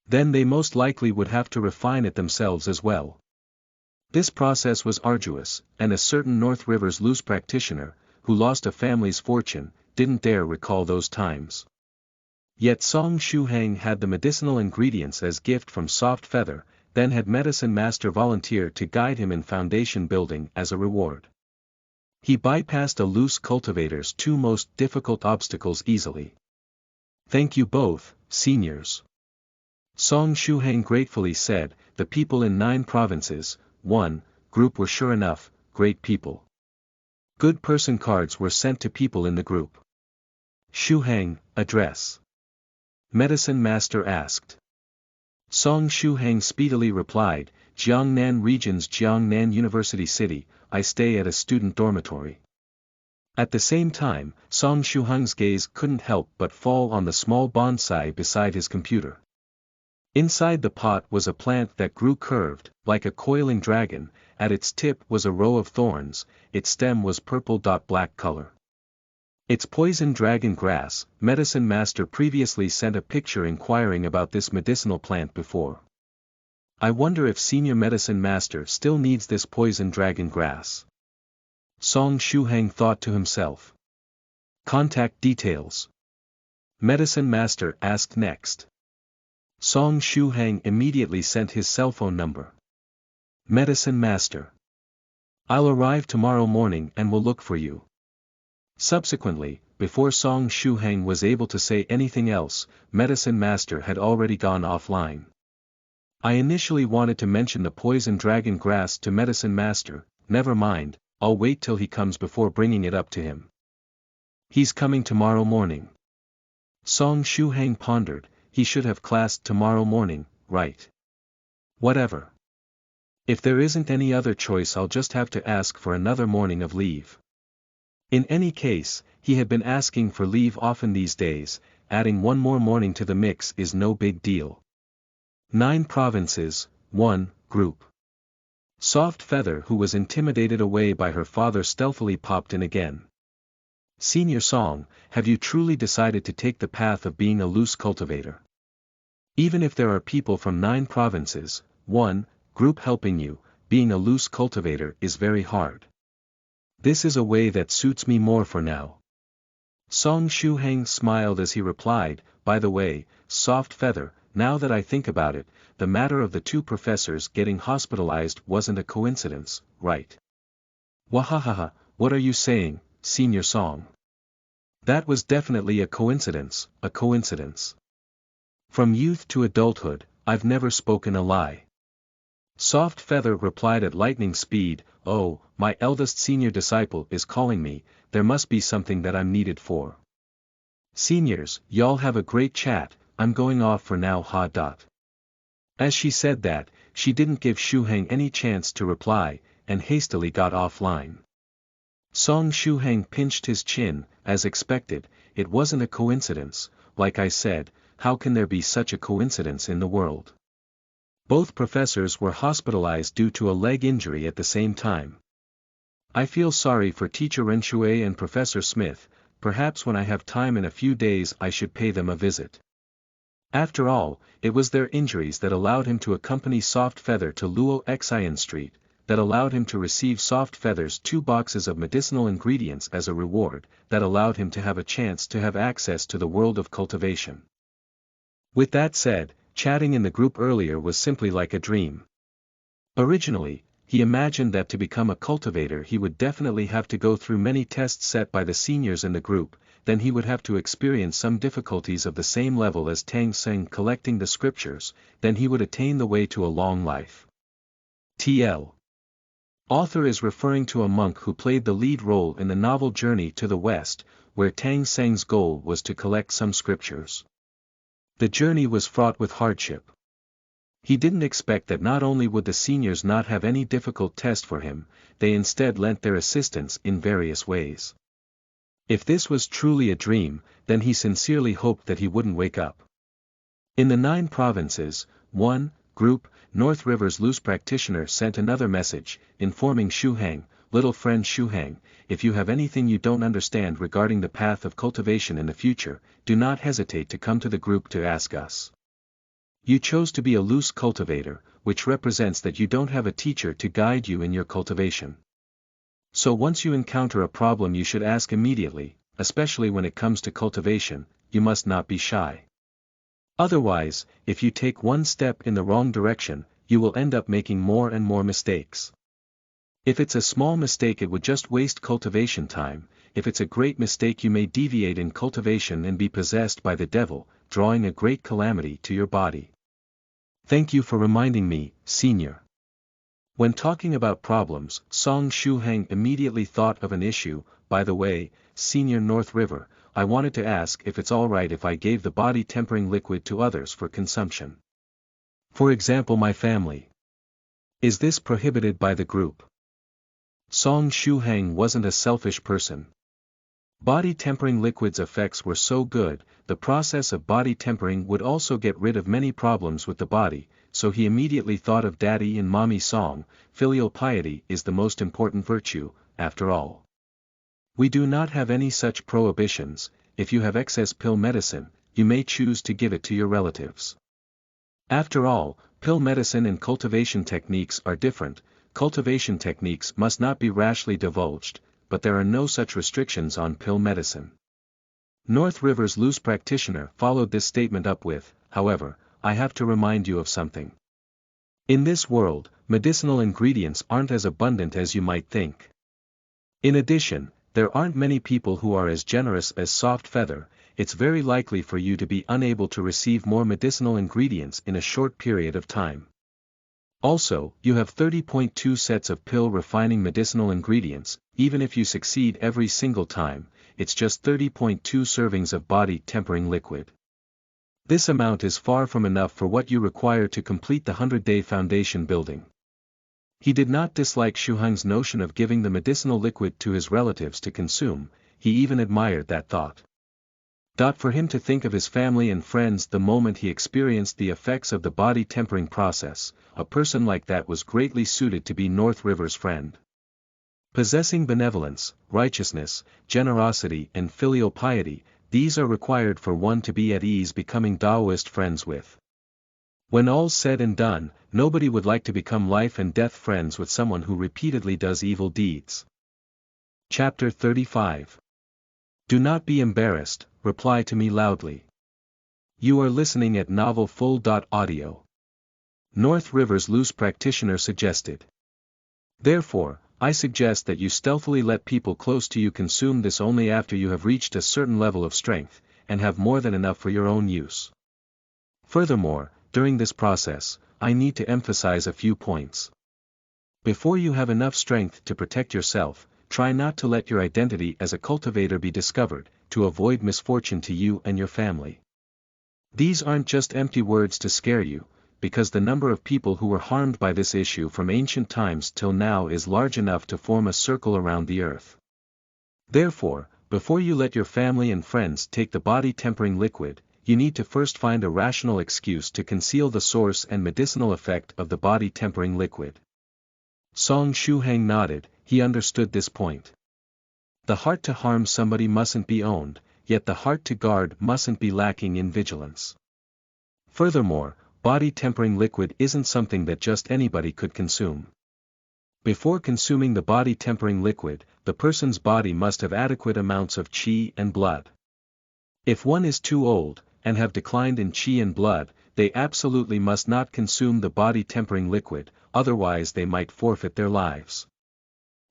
Then they most likely would have to refine it themselves as well. This process was arduous, and a certain North River's loose practitioner, who lost a family's fortune, didn't dare recall those times. Yet Song Shuhang had the medicinal ingredients as gift from Soft Feather, then had Medicine Master volunteer to guide him in foundation building as a reward. He bypassed a loose cultivator's two most difficult obstacles easily. "Thank you both, seniors," Song Shuhang gratefully said. The people in 9 provinces, 1, group were sure enough, great people. Good person cards were sent to people in the group. "Shuhang, address?" Medicine Master asked. Song Shuhang speedily replied, "Jiangnan Region's Jiangnan University City, I stay at a student dormitory." At the same time, Song Shuhang's gaze couldn't help but fall on the small bonsai beside his computer. Inside the pot was a plant that grew curved, like a coiling dragon. At its tip was a row of thorns, its stem was purple-black color. It's poison dragon grass. Medicine Master previously sent a picture inquiring about this medicinal plant before. I wonder if Senior Medicine Master still needs this poison dragon grass. Song Shuhang thought to himself. Contact details. Medicine Master asked next. Song Shuhang immediately sent his cell phone number. Medicine Master. I'll arrive tomorrow morning and will look for you. Subsequently, before Song Shuhang was able to say anything else, Medicine Master had already gone offline. I initially wanted to mention the poison dragon grass to Medicine Master. Never mind, I'll wait till he comes before bringing it up to him. He's coming tomorrow morning. Song Shuhang pondered. He should have classed tomorrow morning, right? Whatever. If there isn't any other choice, I'll just have to ask for another morning of leave. In any case, he had been asking for leave often these days. Adding one more morning to the mix is no big deal. 9 provinces, 1, group. Soft Feather, who was intimidated away by her father, stealthily popped in again. Senior Song, have you truly decided to take the path of being a loose cultivator? Even if there are people from 9 provinces, 1, group helping you, being a loose cultivator is very hard. This is a way that suits me more for now. Song Shuhang smiled as he replied, by the way, Soft Feather, now that I think about it, the matter of the 2 professors getting hospitalized wasn't a coincidence, right? Wahahaha, what are you saying, Senior Song? That was definitely a coincidence, a coincidence. From youth to adulthood, I've never spoken a lie. Soft Feather replied at lightning speed, oh, my eldest senior disciple is calling me, there must be something that I'm needed for. Seniors, y'all have a great chat, I'm going off for now ha. As she said that, she didn't give Shuhang any chance to reply, and hastily got offline. Song Shuhang pinched his chin. As expected, it wasn't a coincidence. Like I said, how can there be such a coincidence in the world? Both professors were hospitalized due to a leg injury at the same time. I feel sorry for Teacher Renshue and Professor Smith. Perhaps when I have time in a few days I should pay them a visit. After all, it was their injuries that allowed him to accompany Soft Feather to Luo Xian Street, that allowed him to receive Soft Feather's 2 boxes of medicinal ingredients as a reward, that allowed him to have a chance to have access to the world of cultivation. With that said, chatting in the group earlier was simply like a dream. Originally, he imagined that to become a cultivator he would definitely have to go through many tests set by the seniors in the group, then he would have to experience some difficulties of the same level as Tang Seng collecting the scriptures, then he would attain the way to a long life. TL. Author is referring to a monk who played the lead role in the novel Journey to the West, where Tang Seng's goal was to collect some scriptures. The journey was fraught with hardship. He didn't expect that not only would the seniors not have any difficult test for him, they instead lent their assistance in various ways. If this was truly a dream, then he sincerely hoped that he wouldn't wake up. In the 9 provinces, 1. Group, North River's loose practitioner sent another message, informing Shuhang, little friend Shuhang, if you have anything you don't understand regarding the path of cultivation in the future, do not hesitate to come to the group to ask us. You chose to be a loose cultivator, which represents that you don't have a teacher to guide you in your cultivation. So once you encounter a problem you should ask immediately, especially when it comes to cultivation, you must not be shy. Otherwise, if you take one step in the wrong direction, you will end up making more and more mistakes. If it's a small mistake it would just waste cultivation time, if it's a great mistake you may deviate in cultivation and be possessed by the devil, drawing a great calamity to your body. Thank you for reminding me, Senior. When talking about problems, Song Shuhang immediately thought of an issue. By the way, Senior North River, I wanted to ask if it's alright if I gave the body tempering liquid to others for consumption. For example, my family. Is this prohibited by the group? Song Shuhang wasn't a selfish person. Body tempering liquid's effects were so good, the process of body tempering would also get rid of many problems with the body, so he immediately thought of Daddy and Mommy Song. Filial piety is the most important virtue, after all. We do not have any such prohibitions. If you have excess pill medicine, you may choose to give it to your relatives. After all, pill medicine and cultivation techniques are different. Cultivation techniques must not be rashly divulged, but there are no such restrictions on pill medicine. North River's loose practitioner followed this statement up with, however, I have to remind you of something. In this world, medicinal ingredients aren't as abundant as you might think. In addition, there aren't many people who are as generous as Soft Feather. It's very likely for you to be unable to receive more medicinal ingredients in a short period of time. Also, you have 30.2 sets of pill refining medicinal ingredients. Even if you succeed every single time, it's just 30.2 servings of body tempering liquid. This amount is far from enough for what you require to complete the 100-day foundation building. He did not dislike Shuhang's notion of giving the medicinal liquid to his relatives to consume, he even admired that thought. For him to think of his family and friends the moment he experienced the effects of the body tempering process, a person like that was greatly suited to be North River's friend. Possessing benevolence, righteousness, generosity and filial piety, these are required for one to be at ease becoming Taoist friends with. When all's said and done, nobody would like to become life and death friends with someone who repeatedly does evil deeds. Chapter 35. Do not be embarrassed, reply to me loudly. You are listening at novelfull.audio. North River's loose practitioner suggested. Therefore, I suggest that you stealthily let people close to you consume this only after you have reached a certain level of strength, and have more than enough for your own use. Furthermore, during this process, I need to emphasize a few points. Before you have enough strength to protect yourself, try not to let your identity as a cultivator be discovered, to avoid misfortune to you and your family. These aren't just empty words to scare you, because the number of people who were harmed by this issue from ancient times till now is large enough to form a circle around the earth. Therefore, before you let your family and friends take the body tempering liquid, you need to first find a rational excuse to conceal the source and medicinal effect of the body tempering liquid. Song Shuhang nodded, he understood this point. The heart to harm somebody mustn't be owned, yet the heart to guard mustn't be lacking in vigilance. Furthermore, body tempering liquid isn't something that just anybody could consume. Before consuming the body tempering liquid, the person's body must have adequate amounts of qi and blood. If one is too old, and have declined in qi and blood, they absolutely must not consume the body tempering liquid, otherwise they might forfeit their lives.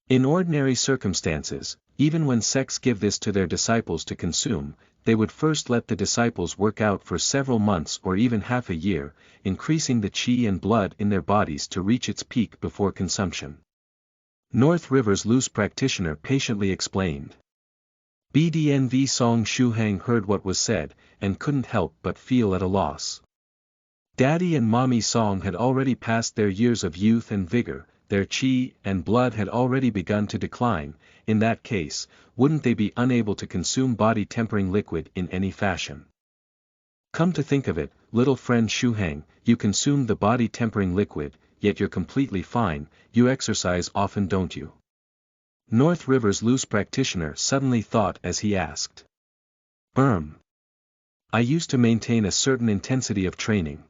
In ordinary circumstances, even when sects give this to their disciples to consume, they would first let the disciples work out for several months or even half a year, increasing the qi and blood in their bodies to reach its peak before consumption. North River's loose practitioner patiently explained. BDNV Song Shuhang heard what was said, and couldn't help but feel at a loss. Daddy and Mommy Song had already passed their years of youth and vigor, their qi and blood had already begun to decline, in that case, wouldn't they be unable to consume body-tempering liquid in any fashion? Come to think of it, little friend Shuhang, you consume the body-tempering liquid, yet you're completely fine. You exercise often, don't you? North River's loose practitioner suddenly thought as he asked. I used to maintain a certain intensity of training.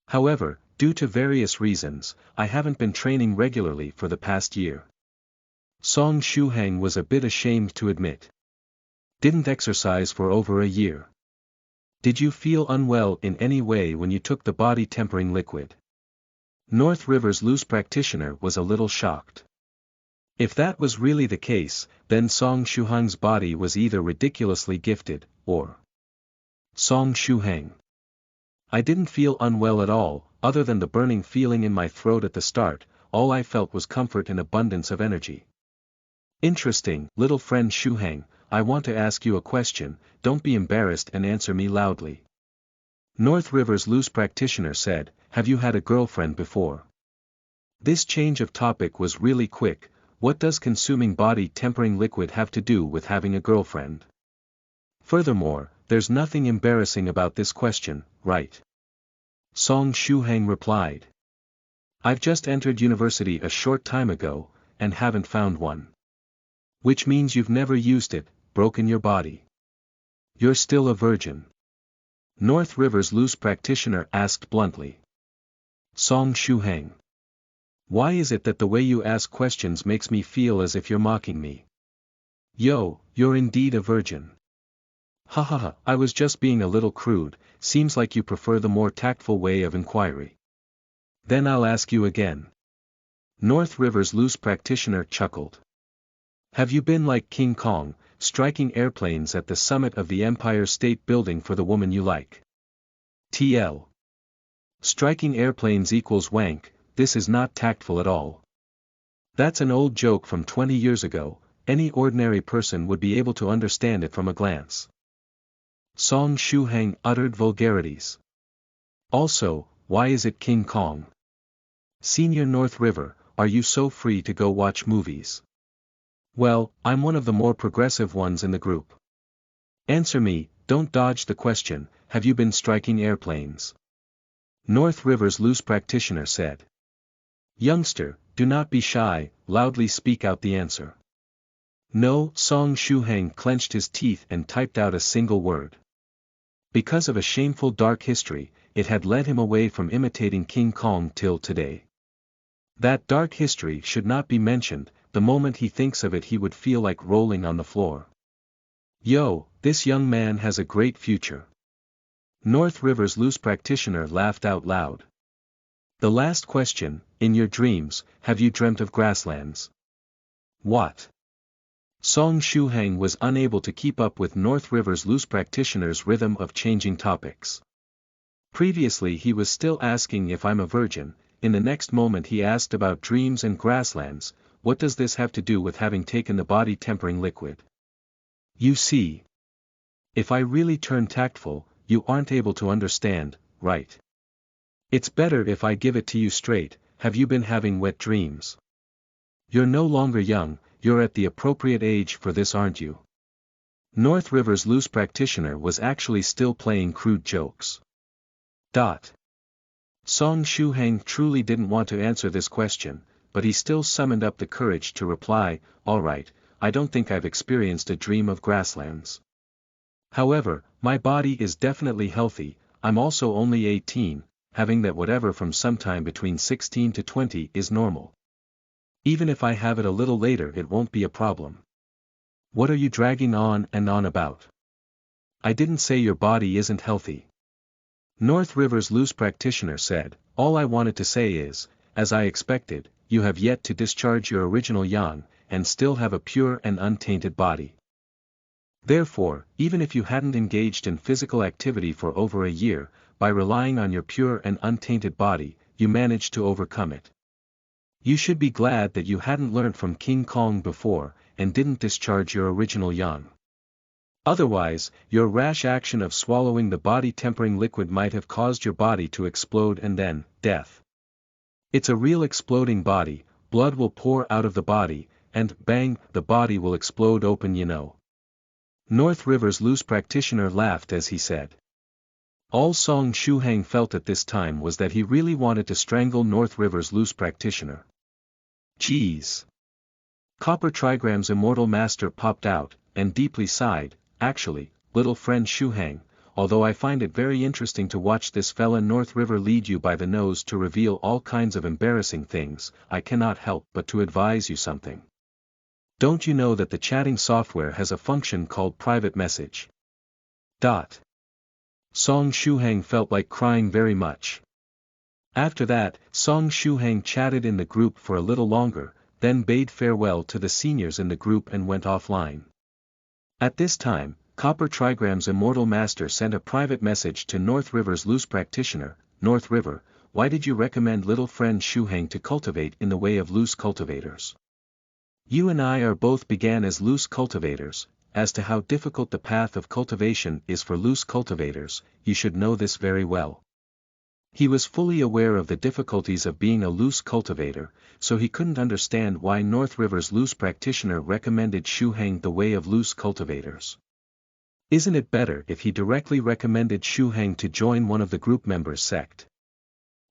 However, due to various reasons, I haven't been training regularly for the past year. Song Shuhang was a bit ashamed to admit. Didn't exercise for over a year. Did you feel unwell in any way when you took the body-tempering liquid? North River's loose practitioner was a little shocked. If that was really the case, then Song Shuhang's body was either ridiculously gifted, or Song Shuhang. I didn't feel unwell at all, other than the burning feeling in my throat at the start. All I felt was comfort and abundance of energy. Interesting, little friend Shuhang, I want to ask you a question, don't be embarrassed and answer me loudly. North River's loose practitioner said, have you had a girlfriend before? This change of topic was really quick. What does consuming body-tempering liquid have to do with having a girlfriend? Furthermore, there's nothing embarrassing about this question, right? Song Shuhang replied. I've just entered university a short time ago, and haven't found one. Which means you've never used it, broken your body. You're still a virgin. North River's loose practitioner asked bluntly. Song Shuhang. Why is it that the way you ask questions makes me feel as if you're mocking me? Yo, you're indeed a virgin. Ha ha ha, I was just being a little crude, seems like you prefer the more tactful way of inquiry. Then I'll ask you again. North River's loose practitioner chuckled. Have you been like King Kong, striking airplanes at the summit of the Empire State Building for the woman you like? TL. Striking airplanes equals wank, this is not tactful at all. That's an old joke from 20 years ago, any ordinary person would be able to understand it from a glance. Song Shuhang uttered vulgarities. Also, why is it King Kong? Senior North River, are you so free to go watch movies? Well, I'm one of the more progressive ones in the group. Answer me, don't dodge the question, have you been striking airplanes? North River's loose practitioner said. Youngster, do not be shy, loudly speak out the answer. No, Song Shuhang clenched his teeth and typed out a single word. Because of a shameful dark history, it had led him away from imitating King Kong till today. That dark history should not be mentioned, the moment he thinks of it he would feel like rolling on the floor. Yo, this young man has a great future. North River's loose practitioner laughed out loud. The last question, in your dreams, have you dreamt of grasslands? What? Song Shuhang was unable to keep up with North River's loose practitioner's rhythm of changing topics. Previously he was still asking if I'm a virgin, in the next moment he asked about dreams and grasslands. What does this have to do with having taken the body-tempering liquid? You see. If I really turn tactful, you aren't able to understand, right? It's better if I give it to you straight, have you been having wet dreams? You're no longer young, you're at the appropriate age for this, aren't you? North River's loose practitioner was actually still playing crude jokes. Song Shuhang truly didn't want to answer this question, but he still summoned up the courage to reply, alright, I don't think I've experienced a dream of grasslands. However, my body is definitely healthy, I'm also only 18, having that whatever from sometime between 16 to 20 is normal. Even if I have it a little later it won't be a problem. What are you dragging on and on about? I didn't say your body isn't healthy. North River's loose practitioner said, all I wanted to say is, as I expected, you have yet to discharge your original yang, and still have a pure and untainted body. Therefore, even if you hadn't engaged in physical activity for over a year, by relying on your pure and untainted body, you managed to overcome it. You should be glad that you hadn't learnt from King Kong before, and didn't discharge your original yang. Otherwise, your rash action of swallowing the body-tempering liquid might have caused your body to explode and then, death. It's a real exploding body, blood will pour out of the body, and, bang, the body will explode open, you know. North River's loose practitioner laughed as he said. All Song Shuhang felt at this time was that he really wanted to strangle North River's loose practitioner. Jeez. Copper Trigram's immortal master popped out, and deeply sighed, actually, little friend Shuhang, although I find it very interesting to watch this fella North River lead you by the nose to reveal all kinds of embarrassing things, I cannot help but to advise you something. Don't you know that the chatting software has a function called private message? Song Shuhang felt like crying very much. After that, Song Shuhang chatted in the group for a little longer, then bade farewell to the seniors in the group and went offline. At this time, Copper Trigram's immortal master sent a private message to North River's loose practitioner. North River, why did you recommend little friend Shuhang to cultivate in the way of loose cultivators? You and I are both began as loose cultivators. As to how difficult the path of cultivation is for loose cultivators, you should know this very well. He was fully aware of the difficulties of being a loose cultivator, so he couldn't understand why North River's loose practitioner recommended Shuhang the way of loose cultivators. Isn't it better if he directly recommended Shuhang to join one of the group members' sect?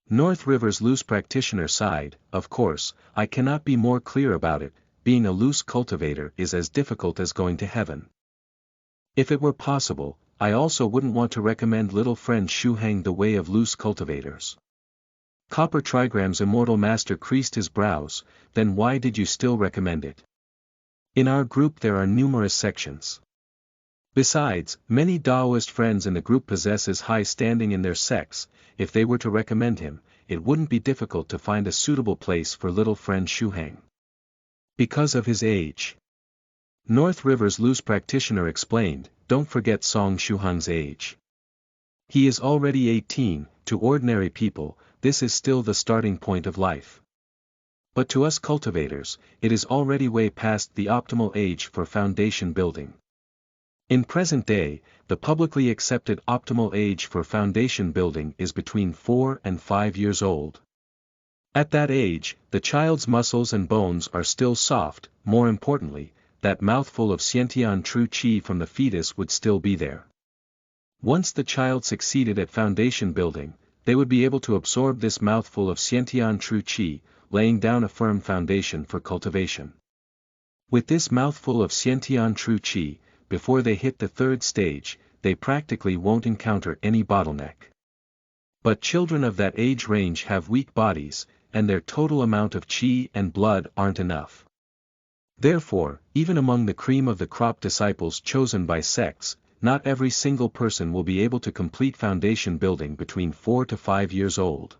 North River's loose practitioner sighed. Of course, I cannot be more clear about it. Being a loose cultivator is as difficult as going to heaven. If it were possible, I also wouldn't want to recommend little friend Shuhang the way of loose cultivators. Copper Trigram's immortal master creased his brows. Then why did you still recommend it? In our group there are numerous sections. Besides, many Taoist friends in the group possess as high standing in their sects. If they were to recommend him, it wouldn't be difficult to find a suitable place for little friend Shuhang. Because of his age. North River's loose practitioner explained, don't forget Song Shuhang's age. He is already 18, to ordinary people, this is still the starting point of life. But to us cultivators, it is already way past the optimal age for foundation building. In present day, the publicly accepted optimal age for foundation building is between 4 and 5 years old. At that age, the child's muscles and bones are still soft. More importantly, that mouthful of Xiantian true qi from the fetus would still be there. Once the child succeeded at foundation building, they would be able to absorb this mouthful of Xiantian true qi, laying down a firm foundation for cultivation. With this mouthful of Xiantian true qi, before they hit the third stage, they practically won't encounter any bottleneck. But children of that age range have weak bodies, and their total amount of qi and blood aren't enough. Therefore, even among the cream of the crop disciples chosen by sects, not every single person will be able to complete foundation building between 4 to 5 years old.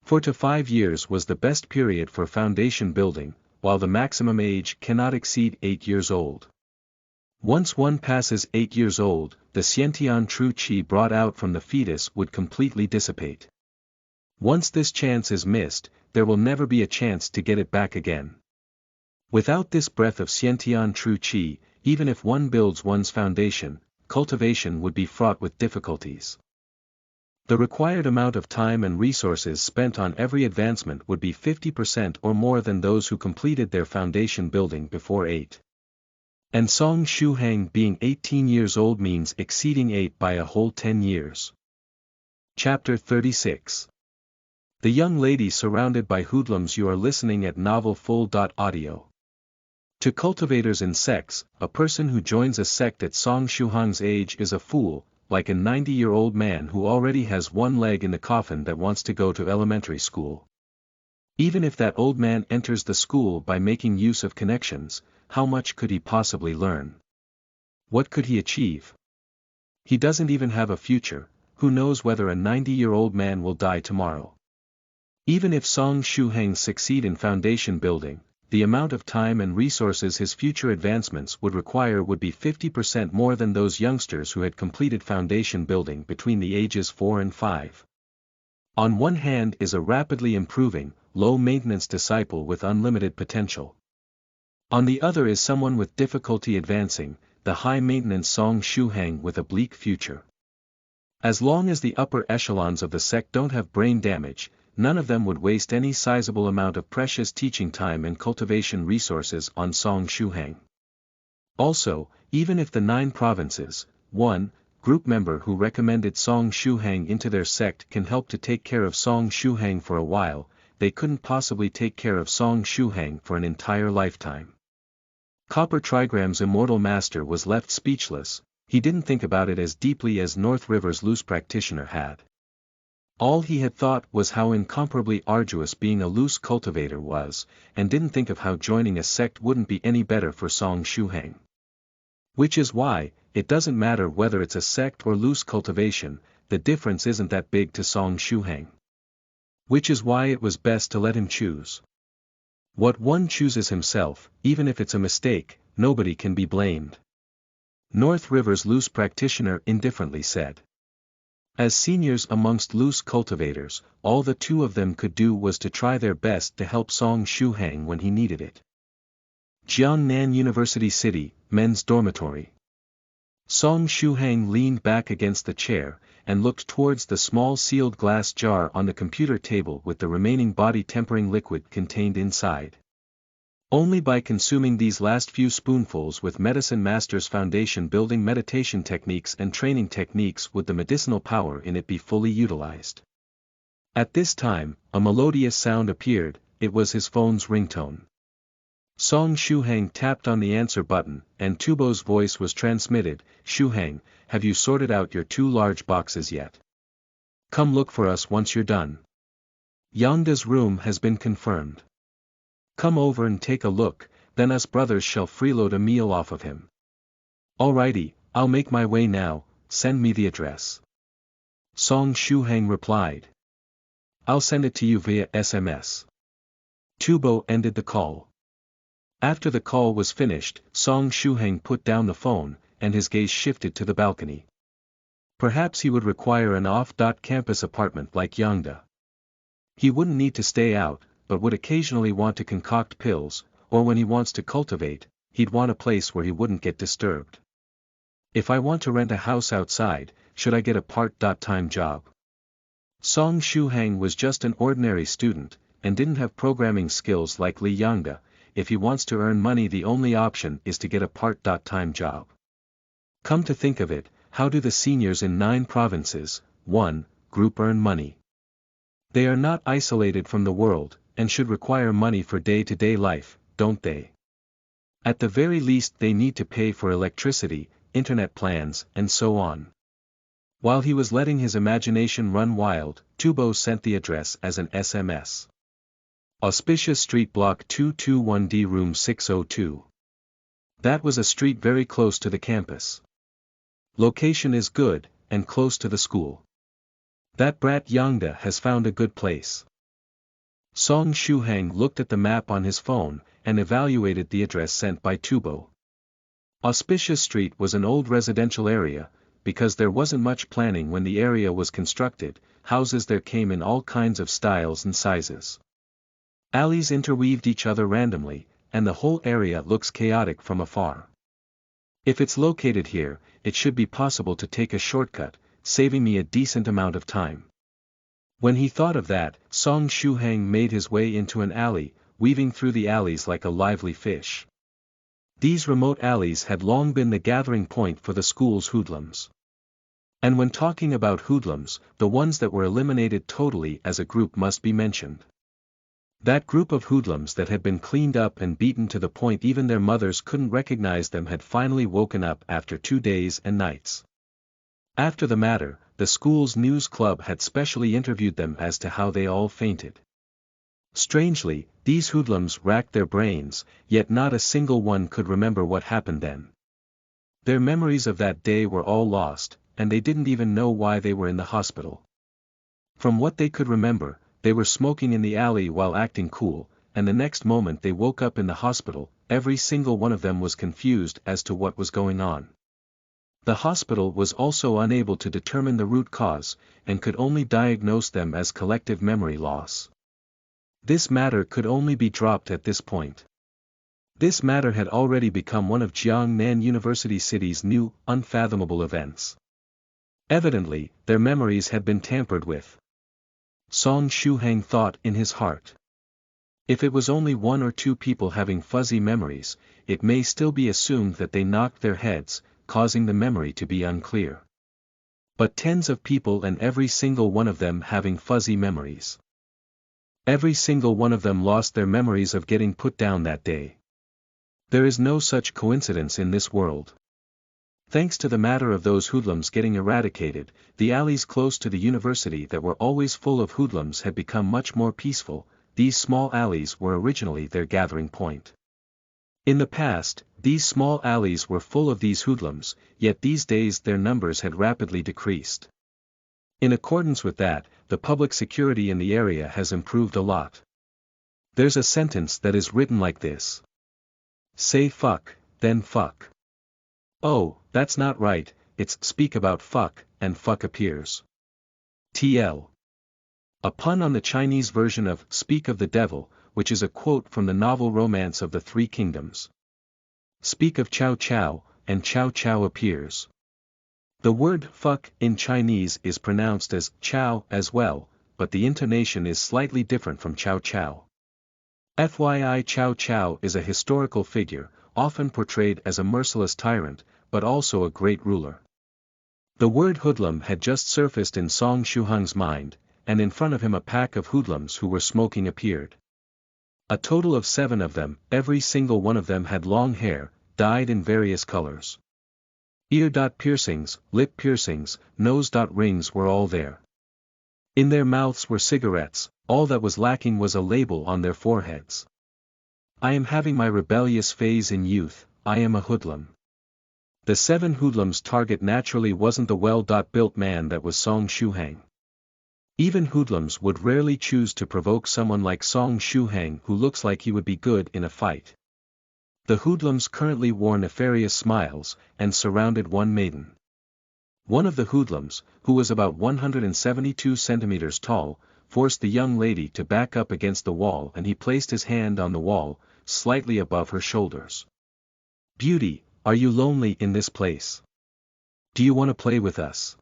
4 to 5 years was the best period for foundation building, while the maximum age cannot exceed 8 years old. Once one passes 8 years old, the Xiantian true qi brought out from the fetus would completely dissipate. Once this chance is missed, there will never be a chance to get it back again. Without this breath of Xiantian true qi, even if one builds one's foundation, cultivation would be fraught with difficulties. The required amount of time and resources spent on every advancement would be 50% or more than those who completed their foundation building before 8. And Song Shuhang being 18 years old means exceeding 8 by a whole 10 years. Chapter 36. The young lady surrounded by hoodlums. You are listening at novelfull.audio. To cultivators in sects, a person who joins a sect at Song Shuhang's age is a fool, like a 90-year-old man who already has one leg in the coffin that wants to go to elementary school. Even if that old man enters the school by making use of connections, how much could he possibly learn? What could he achieve? He doesn't even have a future. Who knows whether a 90-year-old man will die tomorrow? Even if Song Shuhang succeed in foundation building, the amount of time and resources his future advancements would require would be 50% more than those youngsters who had completed foundation building between the ages 4 and 5. On one hand is a rapidly improving, low-maintenance disciple with unlimited potential. On the other is someone with difficulty advancing, the high-maintenance Song Shuhang with a bleak future. As long as the upper echelons of the sect don't have brain damage, none of them would waste any sizable amount of precious teaching time and cultivation resources on Song Shuhang. Also, even if the 9 provinces, 1, group member who recommended Song Shuhang into their sect can help to take care of Song Shuhang for a while, they couldn't possibly take care of Song Shuhang for an entire lifetime. Copper Trigram's immortal master was left speechless. He didn't think about it as deeply as North River's loose practitioner had. All he had thought was how incomparably arduous being a loose cultivator was, and didn't think of how joining a sect wouldn't be any better for Song Shuhang. Which is why, it doesn't matter whether it's a sect or loose cultivation, the difference isn't that big to Song Shuhang. Which is why it was best to let him choose. What one chooses himself, even if it's a mistake, nobody can be blamed. North River's loose practitioner indifferently said. As seniors amongst loose cultivators, all the 2 of them could do was to try their best to help Song Shuhang when he needed it. Jiangnan University City, Men's Dormitory. Song Shuhang leaned back against the chair, and looked towards the small sealed glass jar on the computer table with the remaining body-tempering liquid contained inside. Only by consuming these last few spoonfuls with Medicine Master's foundation building meditation techniques and training techniques would the medicinal power in it be fully utilized. At this time, a melodious sound appeared. It was his phone's ringtone. Song Shuhang tapped on the answer button, and Tubo's voice was transmitted. "Shuhang, have you sorted out your 2 large boxes yet? Come look for us once you're done. Yangda's room has been confirmed. Come over and take a look, then us brothers shall freeload a meal off of him." "Alrighty, I'll make my way now, send me the address." Song Shuhang replied. "I'll send it to you via SMS." Tubo ended the call. After the call was finished, Song Shuhang put down the phone, and his gaze shifted to the balcony. Perhaps he would require an off-campus apartment like Yangda. He wouldn't need to stay out, but would occasionally want to concoct pills, or when he wants to cultivate, he'd want a place where he wouldn't get disturbed. "If I want to rent a house outside, should I get a part-time job?" Song Shuhang was just an ordinary student, and didn't have programming skills like Li Yangda. If he wants to earn money, the only option is to get a part-time job. Come to think of it, how do the seniors in 9 provinces, 1, group earn money? They are not isolated from the world, and should require money for day-to-day life, don't they? At the very least they need to pay for electricity, internet plans, and so on. While he was letting his imagination run wild, Tubo sent the address as an SMS. Auspicious Street Block 221D Room 602. That was a street very close to the campus. Location is good, and close to the school. That brat Yangda has found a good place. Song Shuhang looked at the map on his phone, and evaluated the address sent by Tubo. Auspicious Street was an old residential area, because there wasn't much planning when the area was constructed. Houses there came in all kinds of styles and sizes. Alleys interweaved each other randomly, and the whole area looks chaotic from afar. If it's located here, it should be possible to take a shortcut, saving me a decent amount of time. When he thought of that, Song Shuhang made his way into an alley, weaving through the alleys like a lively fish. These remote alleys had long been the gathering point for the school's hoodlums. And when talking about hoodlums, the ones that were eliminated totally as a group must be mentioned. That group of hoodlums that had been cleaned up and beaten to the point even their mothers couldn't recognize them had finally woken up after 2 days and nights. After the matter, the school's news club had specially interviewed them as to how they all fainted. Strangely, these hoodlums racked their brains, yet not a single one could remember what happened then. Their memories of that day were all lost, and they didn't even know why they were in the hospital. From what they could remember, they were smoking in the alley while acting cool, and the next moment they woke up in the hospital. Every single one of them was confused as to what was going on. The hospital was also unable to determine the root cause, and could only diagnose them as collective memory loss. This matter could only be dropped at this point. This matter had already become one of Jiangnan University City's new, unfathomable events. Evidently, their memories had been tampered with. Song Shuheng thought in his heart. If it was only one or two people having fuzzy memories, it may still be assumed that they knocked their heads, causing the memory to be unclear. But tens of people and every single one of them having fuzzy memories. Every single one of them lost their memories of getting put down that day. There is no such coincidence in this world. Thanks to the matter of those hoodlums getting eradicated, the alleys close to the university that were always full of hoodlums had become much more peaceful. These small alleys were originally their gathering point. In the past, these small alleys were full of these hoodlums, yet these days their numbers had rapidly decreased. In accordance with that, the public security in the area has improved a lot. There's a sentence that is written like this. Say fuck, then fuck. Oh, that's not right, it's speak about fuck, and fuck appears. TL. A pun on the Chinese version of Speak of the Devil, which is a quote from the novel Romance of the Three Kingdoms. Speak of Chow Chow, and Chow Chow appears. The word fuck in Chinese is pronounced as chow as well, but the intonation is slightly different from Chow Chow. FYI, Chow Chow is a historical figure, often portrayed as a merciless tyrant, but also a great ruler. The word hoodlum had just surfaced in Song Shuheng's mind, and in front of him a pack of hoodlums who were smoking appeared. A total of 7 of them, every single one of them had long hair, dyed in various colors. Ear piercings, lip piercings, nose rings were all there. In their mouths were cigarettes, all that was lacking was a label on their foreheads. I am having my rebellious phase in youth, I am a hoodlum. The 7 hoodlums' target naturally wasn't the well-built man that was Song Shuheng. Even hoodlums would rarely choose to provoke someone like Song Shuheng who looks like he would be good in a fight. The hoodlums currently wore nefarious smiles, and surrounded one maiden. One of the hoodlums, who was about 172 centimeters tall, forced the young lady to back up against the wall and he placed his hand on the wall, slightly above her shoulders. Beauty, are you lonely in this place? Do you want to play with us?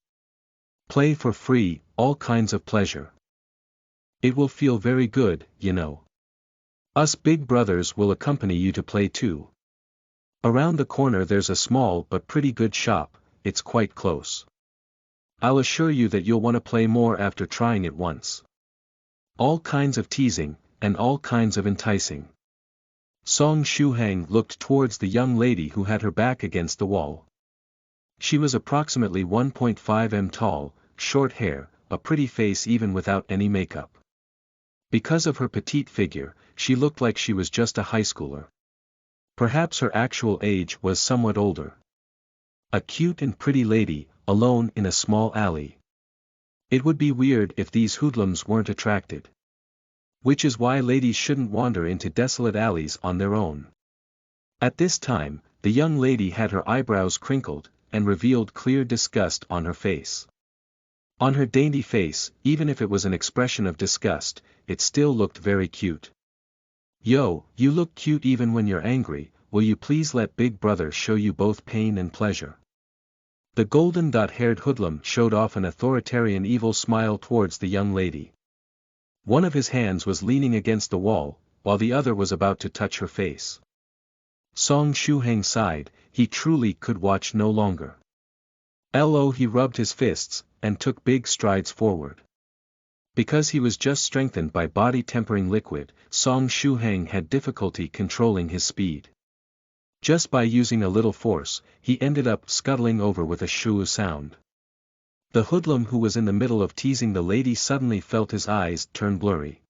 Play for free, all kinds of pleasure. It will feel very good, you know. Us big brothers will accompany you to play too. Around the corner there's a small but pretty good shop, it's quite close. I'll assure you that you'll want to play more after trying it once. All kinds of teasing, and all kinds of enticing. Song Shuheng looked towards the young lady who had her back against the wall. She was approximately 1.5 m tall, short hair, a pretty face even without any makeup. Because of her petite figure, she looked like she was just a high schooler. Perhaps her actual age was somewhat older. A cute and pretty lady, alone in a small alley. It would be weird if these hoodlums weren't attracted. Which is why ladies shouldn't wander into desolate alleys on their own. At this time, the young lady had her eyebrows crinkled, and revealed clear disgust on her face. On her dainty face, even if it was an expression of disgust, it still looked very cute. Yo, you look cute even when you're angry, will you please let Big Brother show you both pain and pleasure? The golden-haired hoodlum showed off an authoritarian evil smile towards the young lady. One of his hands was leaning against the wall, while the other was about to touch her face. Song Shuheng sighed, he truly could watch no longer. He rubbed his fists, and took big strides forward. Because he was just strengthened by body-tempering liquid, Song Shuheng had difficulty controlling his speed. Just by using a little force, he ended up scuttling over with a shoo sound. The hoodlum who was in the middle of teasing the lady suddenly felt his eyes turn blurry.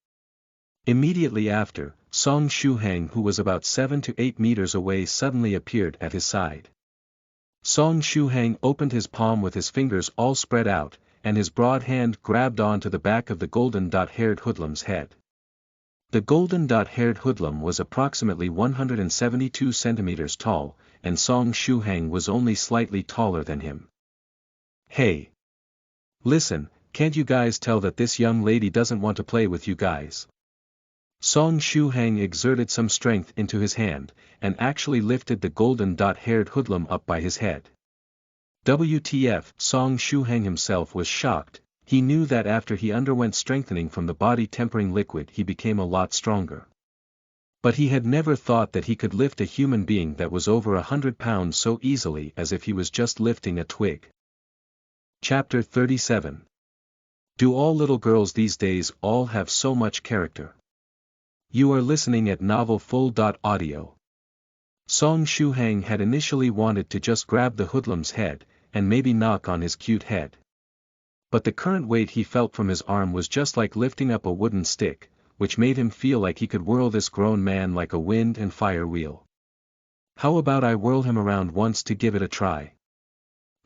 Immediately after, Song Shuheng who was about 7 to 8 meters away suddenly appeared at his side. Song Shuheng opened his palm with his fingers all spread out, and his broad hand grabbed onto the back of the golden-haired hoodlum's head. The golden-haired hoodlum was approximately 172 centimeters tall, and Song Shuheng was only slightly taller than him. Hey! Listen, can't you guys tell that this young lady doesn't want to play with you guys? Song Shuheng exerted some strength into his hand, and actually lifted the golden-haired hoodlum up by his head. WTF, Song Shuheng himself was shocked, He knew that after he underwent strengthening from the body-tempering liquid he became a lot stronger. But he had never thought that he could lift a human being that was over 100 pounds so easily as if he was just lifting a twig. Chapter 37. Do all little girls these days all have so much character? You are listening at novelfull.audio. Song Shuhang had initially wanted to just grab the hoodlum's head, and maybe knock on his cute head. But the current weight he felt from his arm was just like lifting up a wooden stick, which made him feel like he could whirl this grown man like a wind and fire wheel. How about I whirl him around once to give it a try?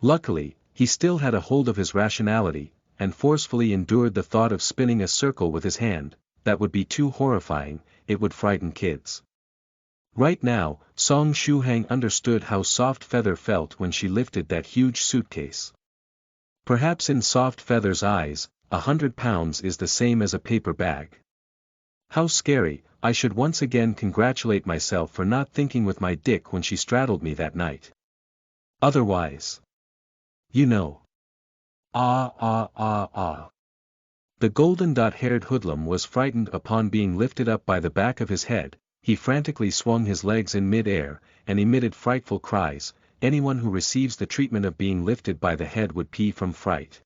Luckily, he still had a hold of his rationality, and forcefully endured the thought of spinning a circle with his hand. That would be too horrifying, it would frighten kids. Right now, Song Shuhang understood how Soft Feather felt when she lifted that huge suitcase. Perhaps in Soft Feather's eyes, 100 pounds is the same as a paper bag. How scary, I should once again congratulate myself for not thinking with my dick when she straddled me that night. Otherwise. You know. The golden-haired hoodlum was frightened upon being lifted up by the back of his head. He frantically swung his legs in mid-air, and emitted frightful cries. Anyone who receives the treatment of being lifted by the head would pee from fright.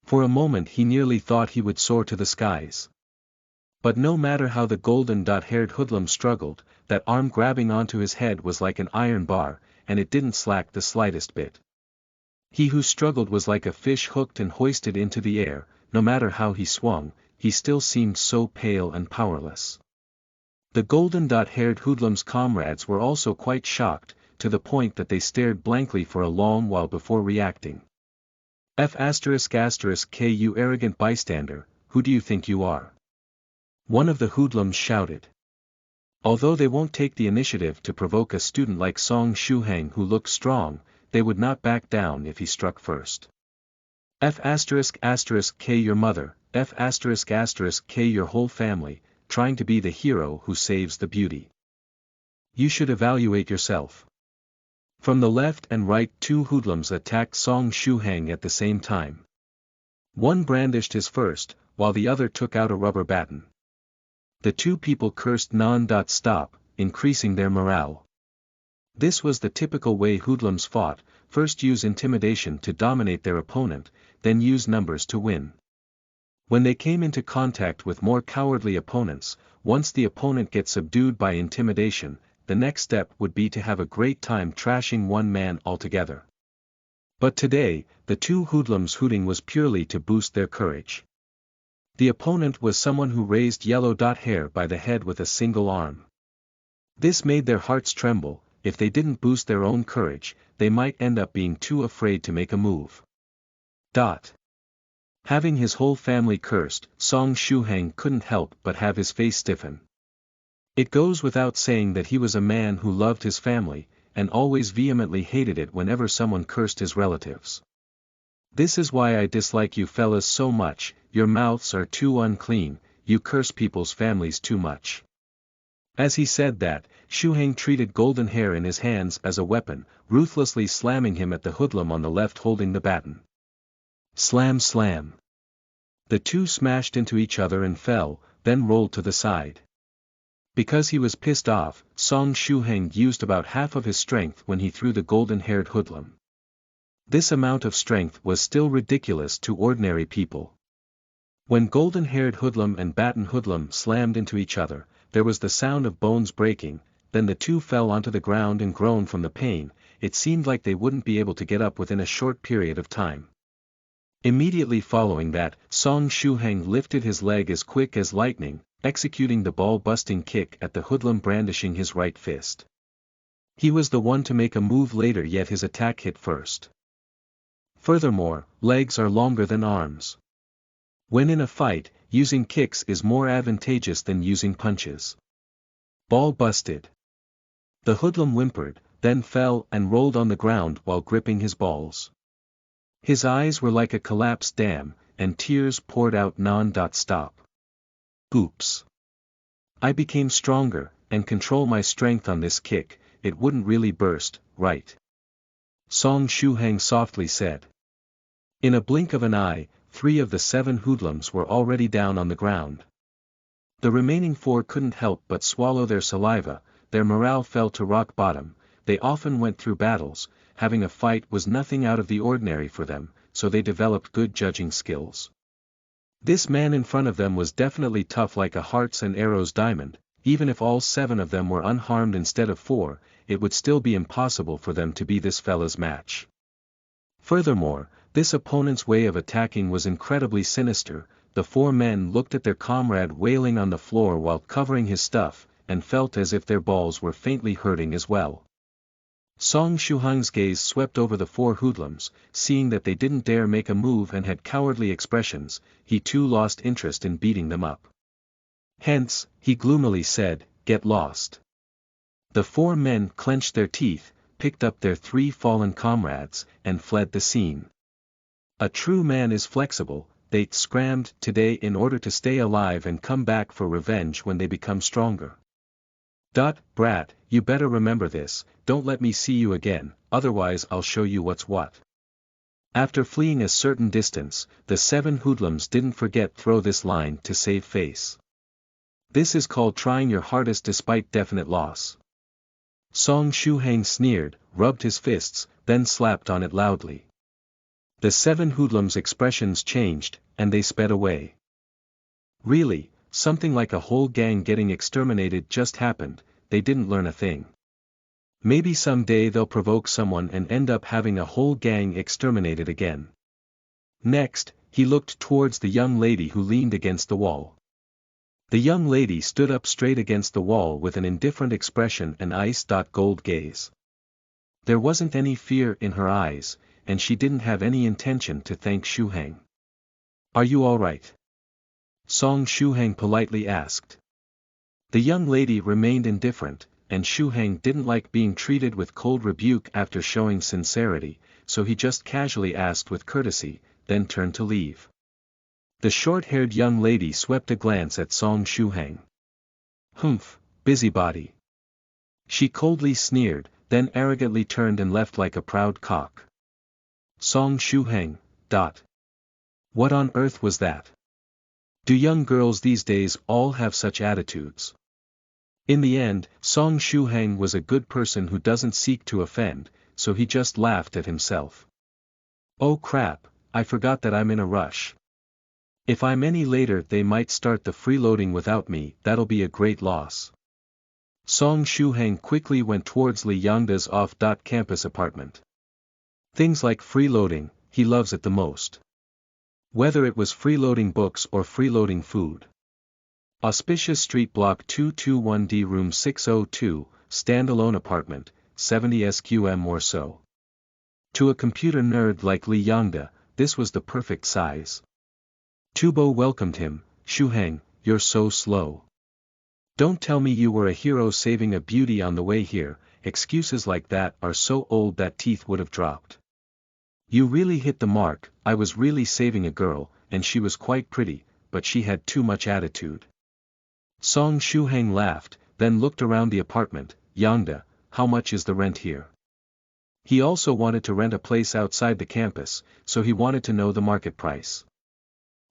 For a moment he nearly thought he would soar to the skies. But no matter how the golden-haired hoodlum struggled, that arm grabbing onto his head was like an iron bar, and it didn't slack the slightest bit. He who struggled was like a fish hooked and hoisted into the air. No matter how he swung, he still seemed so pale and powerless. The golden-haired hoodlum's comrades were also quite shocked, to the point that they stared blankly for a long while before reacting. F***, you arrogant bystander, who do you think you are? One of the hoodlums shouted. Although they won't take the initiative to provoke a student like Song Shuhang who looked strong, they would not back down if he struck first. F***, your mother, F***, your whole family, trying to be the hero who saves the beauty. You should evaluate yourself. From the left and right, two hoodlums attacked Song Shuhang at the same time. One brandished his first, while the other took out a rubber baton. The two people cursed non-stop, increasing their morale. This was the typical way hoodlums fought: first use intimidation to dominate their opponent, then use numbers to win. When they came into contact with more cowardly opponents, once the opponent gets subdued by intimidation, the next step would be to have a great time trashing one man altogether. But today, the two hoodlums hooting was purely to boost their courage. The opponent was someone who raised yellow hair by the head with a single arm. This made their hearts tremble. If they didn't boost their own courage, they might end up being too afraid to make a move. Having his whole family cursed, Song Shuhang couldn't help but have his face stiffen. It goes without saying that he was a man who loved his family, and always vehemently hated it whenever someone cursed his relatives. This is why I dislike you fellas so much. Your mouths are too unclean, you curse people's families too much. As he said that, Shuhang treated golden hair in his hands as a weapon, ruthlessly slamming him at the hoodlum on the left holding the baton. Slam slam. The two smashed into each other and fell, then rolled to the side. Because he was pissed off, Song Shuhang used about half of his strength when he threw the golden-haired hoodlum. This amount of strength was still ridiculous to ordinary people. When golden-haired hoodlum and baton hoodlum slammed into each other, there was the sound of bones breaking, then the two fell onto the ground and groaned from the pain. It seemed like they wouldn't be able to get up within a short period of time. Immediately following that, Song Shuhang lifted his leg as quick as lightning, executing the ball-busting kick at the hoodlum brandishing his right fist. He was the one to make a move later, yet his attack hit first. Furthermore, legs are longer than arms. When in a fight, using kicks is more advantageous than using punches. Ball busted. The hoodlum whimpered, then fell and rolled on the ground while gripping his balls. His eyes were like a collapsed dam, and tears poured out non-stop. Oops. I became stronger, and control my strength on this kick. It wouldn't really burst, right? Song Shuhang softly said. In a blink of an eye, 3 of the 7 hoodlums were already down on the ground. The remaining 4 couldn't help but swallow their saliva, their morale fell to rock bottom. They often went through battles, having a fight was nothing out of the ordinary for them, so they developed good judging skills. This man in front of them was definitely tough like a hearts and arrows diamond. Even if all 7 of them were unharmed instead of 4, it would still be impossible for them to be this fella's match. Furthermore, this opponent's way of attacking was incredibly sinister. The 4 men looked at their comrade wailing on the floor while covering his stuff, and felt as if their balls were faintly hurting as well. Song Shuhang's gaze swept over the 4 hoodlums, seeing that they didn't dare make a move and had cowardly expressions, he too lost interest in beating them up. Hence, he gloomily said, "Get lost." The 4 men clenched their teeth, picked up their 3 fallen comrades, and fled the scene. A true man is flexible. They scrammed today in order to stay alive and come back for revenge when they become stronger. Brat, you better remember this, don't let me see you again, otherwise I'll show you what's what. After fleeing a certain distance, the 7 hoodlums didn't forget throw this line to save face. This is called trying your hardest despite definite loss. Song Shuhang sneered, rubbed his fists, then slapped on it loudly. The 7 hoodlums' expressions changed, and they sped away. Really, something like a whole gang getting exterminated just happened, they didn't learn a thing. Maybe someday they'll provoke someone and end up having a whole gang exterminated again. Next, he looked towards the young lady who leaned against the wall. The young lady stood up straight against the wall with an indifferent expression and ice-gold gaze. There wasn't any fear in her eyes, and she didn't have any intention to thank Shuhang. "Are you all right?" Song Shuhang politely asked. The young lady remained indifferent, and Shuhang didn't like being treated with cold rebuke after showing sincerity, so he just casually asked with courtesy, then turned to leave. The short-haired young lady swept a glance at Song Shuhang. "Humph, busybody." She coldly sneered, then arrogantly turned and left like a proud cock. Song Shuhang. What on earth was that? Do young girls these days all have such attitudes? In the end, Song Shuhang was a good person who doesn't seek to offend, so he just laughed at himself. "Oh crap, I forgot that I'm in a rush. If I'm any later they might start the freeloading without me, that'll be a great loss." Song Shuhang quickly went towards Li Yangda's off-campus apartment. Things like freeloading, he loves it the most. Whether it was freeloading books or freeloading food. Auspicious Street Block 221D Room 602, standalone apartment, 70 SQM or so. To a computer nerd like Li Yangda, this was the perfect size. Tubo welcomed him. "Shuhang, you're so slow. Don't tell me you were a hero saving a beauty on the way here, excuses like that are so old that teeth would have dropped. You really hit the mark. I was really saving a girl, and she was quite pretty, but she had too much attitude." Song Shuhang laughed, then looked around the apartment. "Yangda, how much is the rent here?" He also wanted to rent a place outside the campus, so he wanted to know the market price.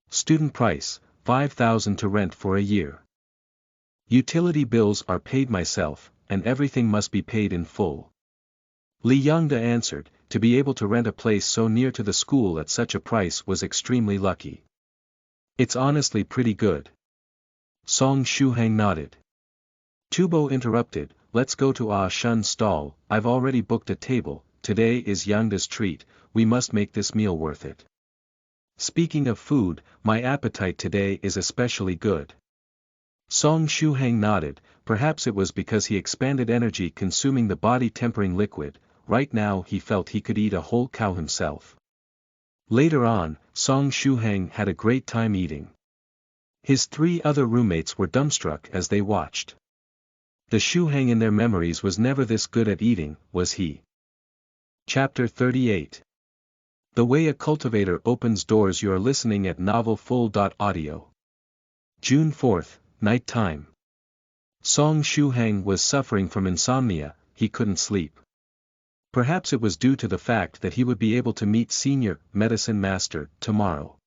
"Student price, 5,000 to rent for a year. Utility bills are paid myself, and everything must be paid in full." Li Yangda answered. To be able to rent a place so near to the school at such a price was extremely lucky. "It's honestly pretty good." Song Shuhang nodded. Tubo interrupted, "Let's go to Ah Shun's stall, I've already booked a table, today is Yangda's treat, we must make this meal worth it. Speaking of food, my appetite today is especially good." Song Shuhang nodded, perhaps it was because he expanded energy consuming the body-tempering liquid. Right now he felt he could eat a whole cow himself. Later on, Song Shuhang had a great time eating. His 3 other roommates were dumbstruck as they watched. The Shuhang in their memories was never this good at eating, was he? Chapter 38. The Way a Cultivator Opens Doors. You are listening at novelfull.audio. June 4th, night time. Song Shuhang was suffering from insomnia, he couldn't sleep. Perhaps it was due to the fact that he would be able to meet Senior Medicine Master tomorrow.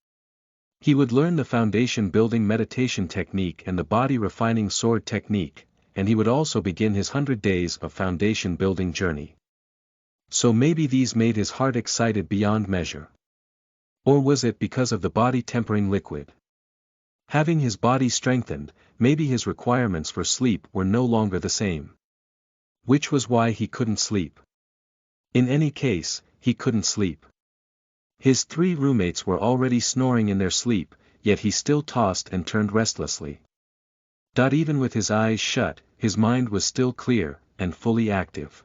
He would learn the foundation building meditation technique and the body refining sword technique, and he would also begin his 100 days of foundation building journey. So maybe these made his heart excited beyond measure. Or was it because of the body tempering liquid? Having his body strengthened, maybe his requirements for sleep were no longer the same. Which was why he couldn't sleep. In any case, he couldn't sleep. His 3 roommates were already snoring in their sleep, yet he still tossed and turned restlessly. Even with his eyes shut, his mind was still clear, and fully active.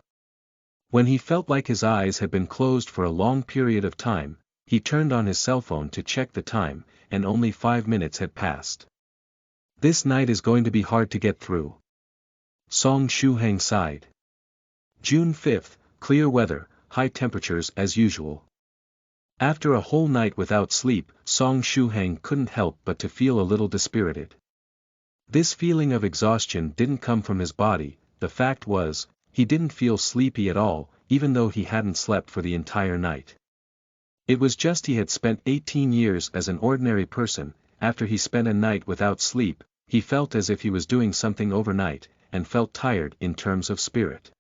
When he felt like his eyes had been closed for a long period of time, he turned on his cell phone to check the time, and only 5 minutes had passed. This night is going to be hard to get through. Song Shuhang sighed. June 5th, clear weather, high temperatures as usual. After a whole night without sleep, Song Shuhang couldn't help but to feel a little dispirited. This feeling of exhaustion didn't come from his body, the fact was, he didn't feel sleepy at all, even though he hadn't slept for the entire night. It was just he had spent 18 years as an ordinary person. After he spent a night without sleep, he felt as if he was doing something overnight, and felt tired in terms of spirit.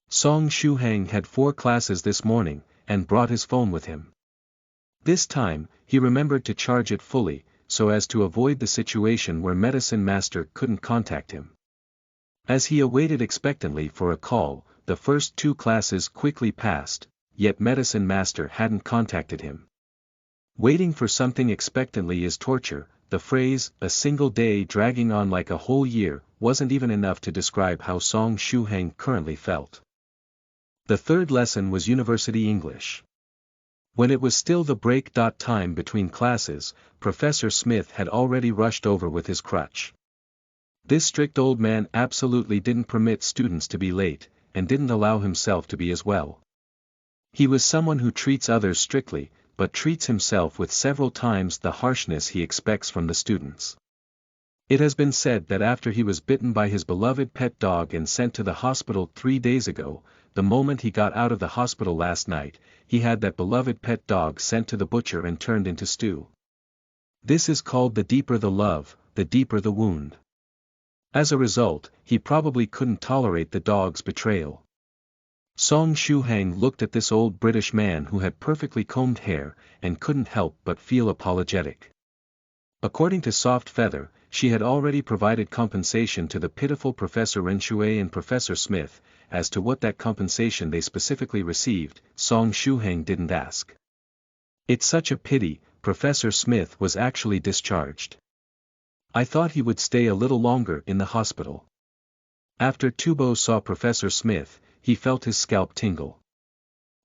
Song Shuhang had 4 classes this morning, and brought his phone with him. This time, he remembered to charge it fully, so as to avoid the situation where Medicine Master couldn't contact him. As he awaited expectantly for a call, the first 2 classes quickly passed, yet Medicine Master hadn't contacted him. Waiting for something expectantly is torture. The phrase, a single day dragging on like a whole year, wasn't even enough to describe how Song Shuhang currently felt. The 3rd lesson was University English. When it was still the break time between classes, Professor Smith had already rushed over with his crutch. This strict old man absolutely didn't permit students to be late, and didn't allow himself to be as well. He was someone who treats others strictly, but treats himself with several times the harshness he expects from the students. It has been said that after he was bitten by his beloved pet dog and sent to the hospital 3 days ago, the moment he got out of the hospital last night, he had that beloved pet dog sent to the butcher and turned into stew. This is called the deeper the love, the deeper the wound. As a result, he probably couldn't tolerate the dog's betrayal. Song Shuhang looked at this old British man who had perfectly combed hair, and couldn't help but feel apologetic. According to Soft Feather, she had already provided compensation to the pitiful Professor Renshui and Professor Smith. As to what that compensation they specifically received, Song Shuhang didn't ask. It's such a pity, Professor Smith was actually discharged. I thought he would stay a little longer in the hospital. After Tubo saw Professor Smith, he felt his scalp tingle.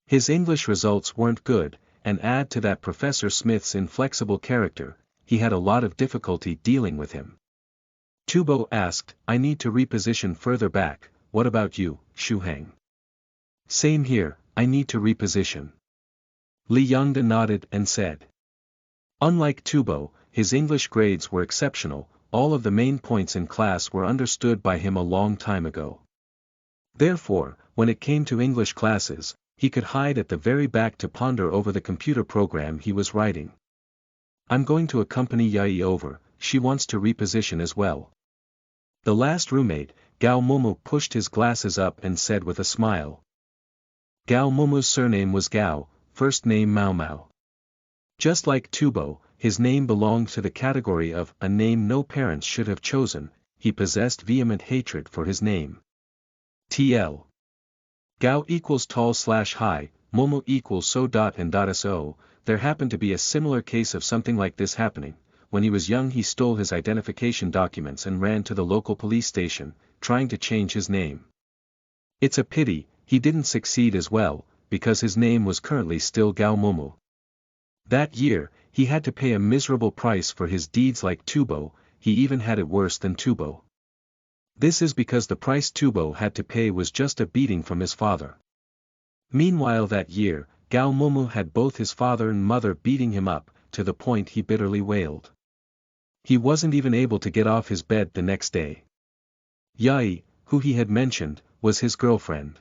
His English results weren't good, and add to that Professor Smith's inflexible character, he had a lot of difficulty dealing with him. Tubo asked, I need to reposition further back. What about you, Shuhang? Same here, I need to reposition. Li Yongda nodded and said. Unlike Tubo, his English grades were exceptional, all of the main points in class were understood by him a long time ago. Therefore, when it came to English classes, he could hide at the very back to ponder over the computer program he was writing. I'm going to accompany Yai over, she wants to reposition as well. The last roommate, Gao Mumu, pushed his glasses up and said with a smile. Gao Mumu's surname was Gao, first name Mao Mao. Just like Tubo, his name belonged to the category of a name no parents should have chosen. He possessed vehement hatred for his name. TL. Gao equals tall/high, Momo equals so. So, there happened to be a similar case of something like this happening. When he was young he stole his identification documents and ran to the local police station, trying to change his name. It's a pity, he didn't succeed as well, because his name was currently still Gao Momo. That year, he had to pay a miserable price for his deeds like Tubo, he even had it worse than Tubo. This is because the price Tubo had to pay was just a beating from his father. Meanwhile that year, Gao Momo had both his father and mother beating him up, to the point he bitterly wailed. He wasn't even able to get off his bed the next day. Yai, who he had mentioned, was his girlfriend.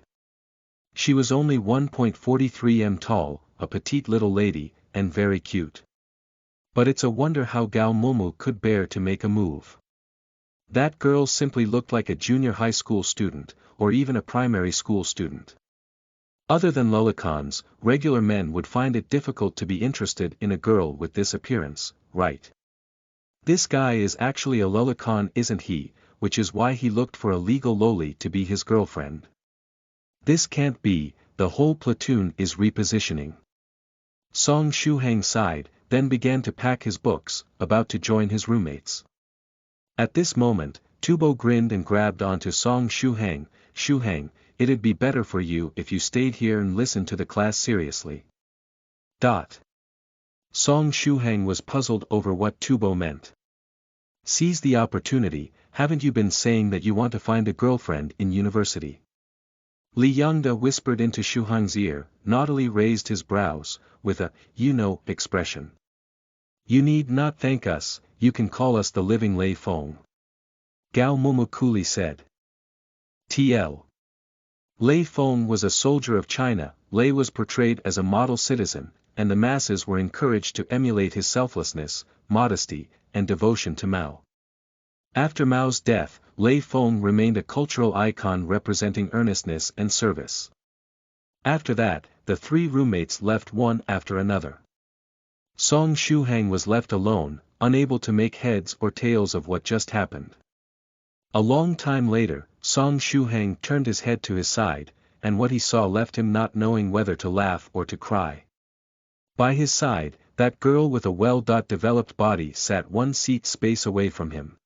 She was only 1.43 m tall, a petite little lady, and very cute. But it's a wonder how Gao Momo could bear to make a move. That girl simply looked like a junior high school student, or even a primary school student. Other than lolicons, regular men would find it difficult to be interested in a girl with this appearance, right? This guy is actually a lolicon, isn't he, which is why he looked for a legal loli to be his girlfriend. This can't be, the whole platoon is repositioning. Song Shuhang sighed, then began to pack his books, about to join his roommates. At this moment, Tubo grinned and grabbed onto Song Shuhang. Shuhang, it'd be better for you if you stayed here and listened to the class seriously. Song Shuhang was puzzled over what Tubo meant. Seize the opportunity, haven't you been saying that you want to find a girlfriend in university? Li Yongda whispered into Shuhang's ear, naughtily raised his brows, with a, expression. You need not thank us, you can call us the living Lei Feng. Gao Momo coolly said. TL. Lei Feng was a soldier of China. Lei was portrayed as a model citizen, and the masses were encouraged to emulate his selflessness, modesty, and devotion to Mao. After Mao's death, Lei Feng remained a cultural icon representing earnestness and service. After that, the three roommates left one after another. Song Shuhang was left alone, unable to make heads or tails of what just happened. A long time later, Song Shuhang turned his head to his side, and what he saw left him not knowing whether to laugh or to cry. By his side, that girl with a well-developed body sat one seat space away from him.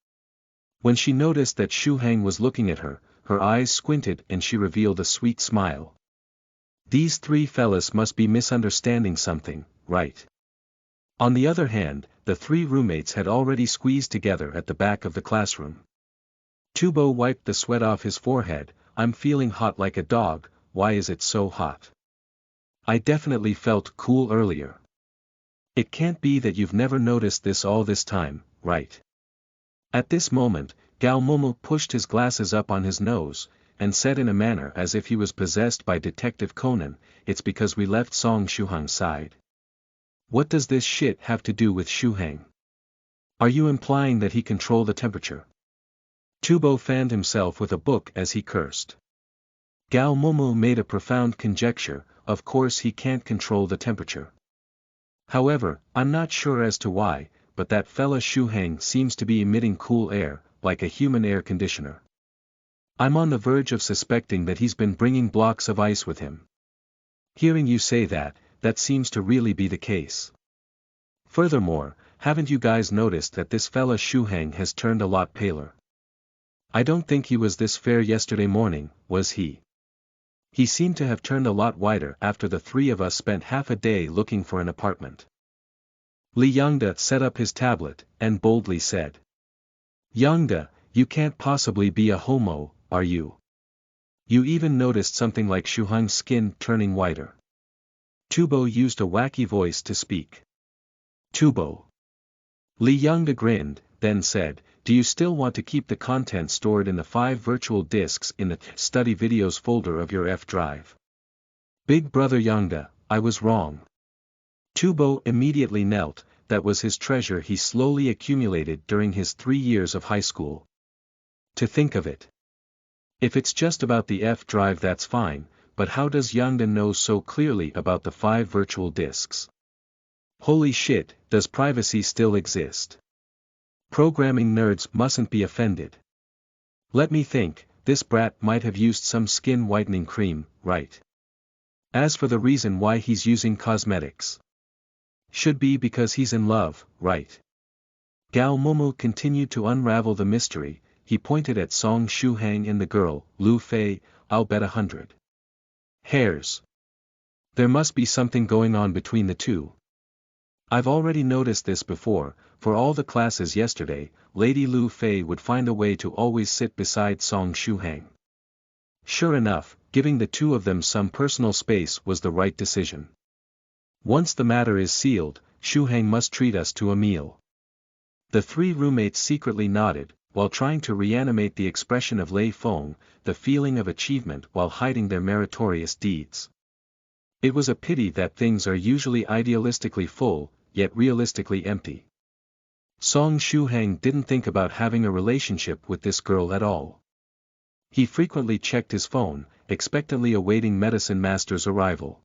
When she noticed that Shuhang was looking at her, her eyes squinted and she revealed a sweet smile. These three fellas must be misunderstanding something, right? On the other hand, the three roommates had already squeezed together at the back of the classroom. Tubo wiped the sweat off his forehead. I'm feeling hot like a dog. Why is it so hot? I definitely felt cool earlier. It can't be that you've never noticed this all this time, right? At this moment, Gao Momo pushed his glasses up on his nose, and said in a manner as if he was possessed by Detective Conan, it's because we left Song Shuhang's side. What does this shit have to do with Shuhang? Are you implying that he controlled the temperature? Tubo fanned himself with a book as he cursed. Gao Momo made a profound conjecture, of course he can't control the temperature. However, I'm not sure as to why, but that fella Shuhang seems to be emitting cool air, like a human air conditioner. I'm on the verge of suspecting that he's been bringing blocks of ice with him. Hearing you say that, that seems to really be the case. Furthermore, haven't you guys noticed that this fella Shuhang has turned a lot paler? I don't think he was this fair yesterday morning, was he? He seemed to have turned a lot whiter after the three of us spent half a day looking for an apartment. Li Yongda set up his tablet, and boldly said. Yongda, you can't possibly be a homo, are you? You even noticed something like Shuhang's skin turning whiter. Tubo used a wacky voice to speak. Tubo. Li Yongda grinned, then said, do you still want to keep the content stored in the 5 virtual disks in the study videos folder of your F drive? Big brother Yongda, I was wrong. Tubo immediately knelt, that was his treasure he slowly accumulated during his 3 years of high school. To think of it. If it's just about the F drive that's fine, but how does Yongda know so clearly about the 5 virtual disks? Holy shit, does privacy still exist? Programming nerds mustn't be offended. Let me think, this brat might have used some skin whitening cream, right? As for the reason why he's using cosmetics. Should be because he's in love, right? Gao Momo continued to unravel the mystery. He pointed at Song Shuhang and the girl, Lu Fei. I'll bet 100 hairs. There must be something going on between the two. I've already noticed this before. For all the classes yesterday, Lady Lu Fei would find a way to always sit beside Song Shuhang. Sure enough, giving the two of them some personal space was the right decision. Once the matter is sealed, Shuhang must treat us to a meal. The three roommates secretly nodded, while trying to reanimate the expression of Lei Feng, the feeling of achievement while hiding their meritorious deeds. It was a pity that things are usually idealistically full, yet realistically empty. Song Shuhang didn't think about having a relationship with this girl at all. He frequently checked his phone, expectantly awaiting Medicine Master's arrival.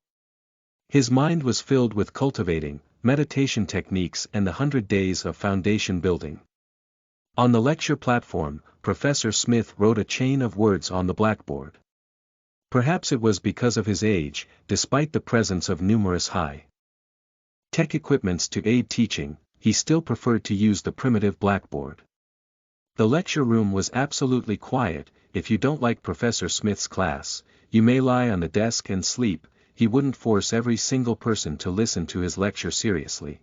His mind was filled with cultivating, meditation techniques and the 100 days of foundation building. On the lecture platform, Professor Smith wrote a chain of words on the blackboard. Perhaps it was because of his age, despite the presence of numerous high-tech equipments to aid teaching, he still preferred to use the primitive blackboard. The lecture room was absolutely quiet. If you don't like Professor Smith's class, you may lie on the desk and sleep. He wouldn't force every single person to listen to his lecture seriously.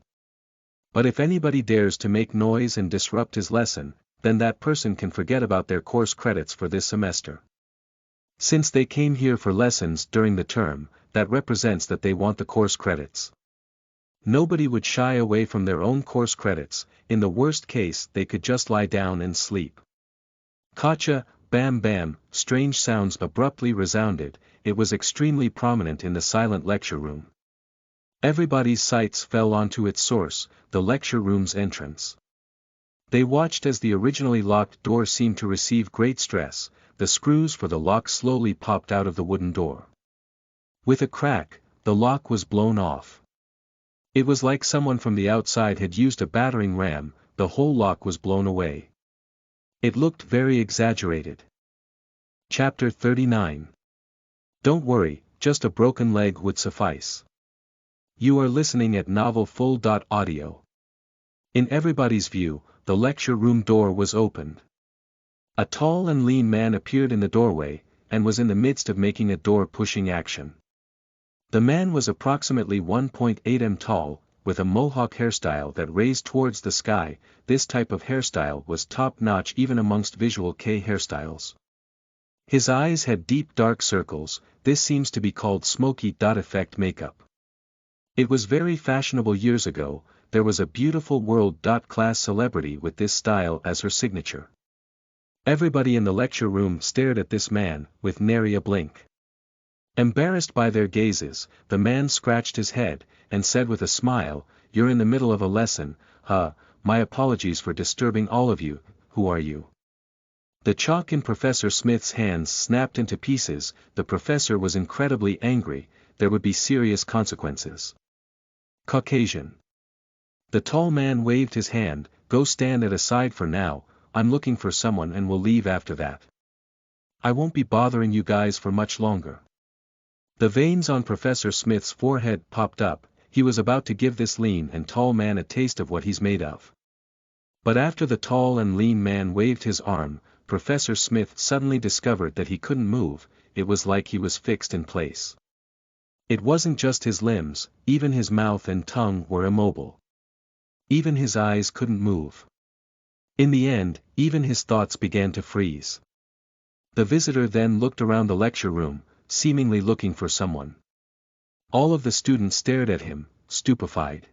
But if anybody dares to make noise and disrupt his lesson, then that person can forget about their course credits for this semester. Since they came here for lessons during the term, that represents that they want the course credits. Nobody would shy away from their own course credits. In the worst case they could just lie down and sleep. Kacha, bam bam, strange sounds abruptly resounded. It was extremely prominent in the silent lecture room. Everybody's sights fell onto its source, the lecture room's entrance. They watched as the originally locked door seemed to receive great stress. The screws for the lock slowly popped out of the wooden door. With a crack, the lock was blown off. It was like someone from the outside had used a battering ram. The whole lock was blown away. It looked very exaggerated. Chapter 39. Don't worry, just a broken leg would suffice. You are listening at novelfull.audio. In everybody's view, the lecture room door was opened. A tall and lean man appeared in the doorway, and was in the midst of making a door-pushing action. The man was approximately 1.8 m tall, with a mohawk hairstyle that raised towards the sky. This type of hairstyle was top-notch even amongst Visual K hairstyles. His eyes had deep dark circles. This seems to be called smoky effect makeup. It was very fashionable years ago. There was a beautiful world-class celebrity with this style as her signature. Everybody in the lecture room stared at this man, with nary a blink. Embarrassed by their gazes, the man scratched his head, and said with a smile, "You're in the middle of a lesson, my apologies for disturbing all of you. Who are you?" The chalk in Professor Smith's hands snapped into pieces. The professor was incredibly angry. There would be serious consequences. Caucasian. The tall man waved his hand, "Go stand at a side for now. I'm looking for someone and will leave after that. I won't be bothering you guys for much longer." The veins on Professor Smith's forehead popped up. He was about to give this lean and tall man a taste of what he's made of. But after the tall and lean man waved his arm, Professor Smith suddenly discovered that he couldn't move. It was like he was fixed in place. It wasn't just his limbs, even his mouth and tongue were immobile. Even his eyes couldn't move. In the end, even his thoughts began to freeze. The visitor then looked around the lecture room, seemingly looking for someone. All of the students stared at him, stupefied.